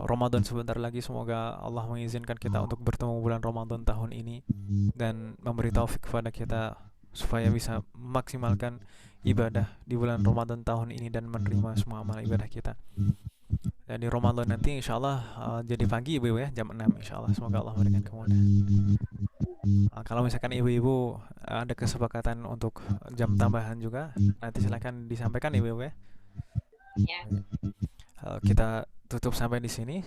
Ramadan sebentar lagi, semoga Allah mengizinkan kita untuk bertemu bulan Ramadan tahun ini dan memberi taufik kepada kita supaya bisa memaksimalkan ibadah di bulan Ramadan tahun ini dan menerima semua amal ibadah kita. Dan di Ramadan nanti insya Allah jadi pagi ibu ya, jam 6 insya Allah. Semoga Allah memberikan kemudahan. Kalau misalkan ibu-ibu ada kesepakatan untuk jam tambahan juga, nanti silakan disampaikan ibu ya. Ya. Kita tutup sampai di sini.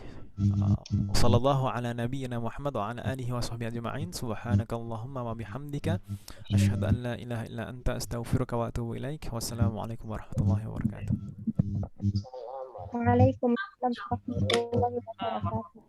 Sallallahu ala nabiyyina Muhammad wa ala alihi wa sahbihi ajma'in. Subhanakallahumma wa bihamdika asyhadu an la ilaha illa anta astaghfiruka wa atubu ilaik. Wassalamualaikum warahmatullahi wabarakatuh. Waalaikumsalam warahmatullahi wabarakatuh.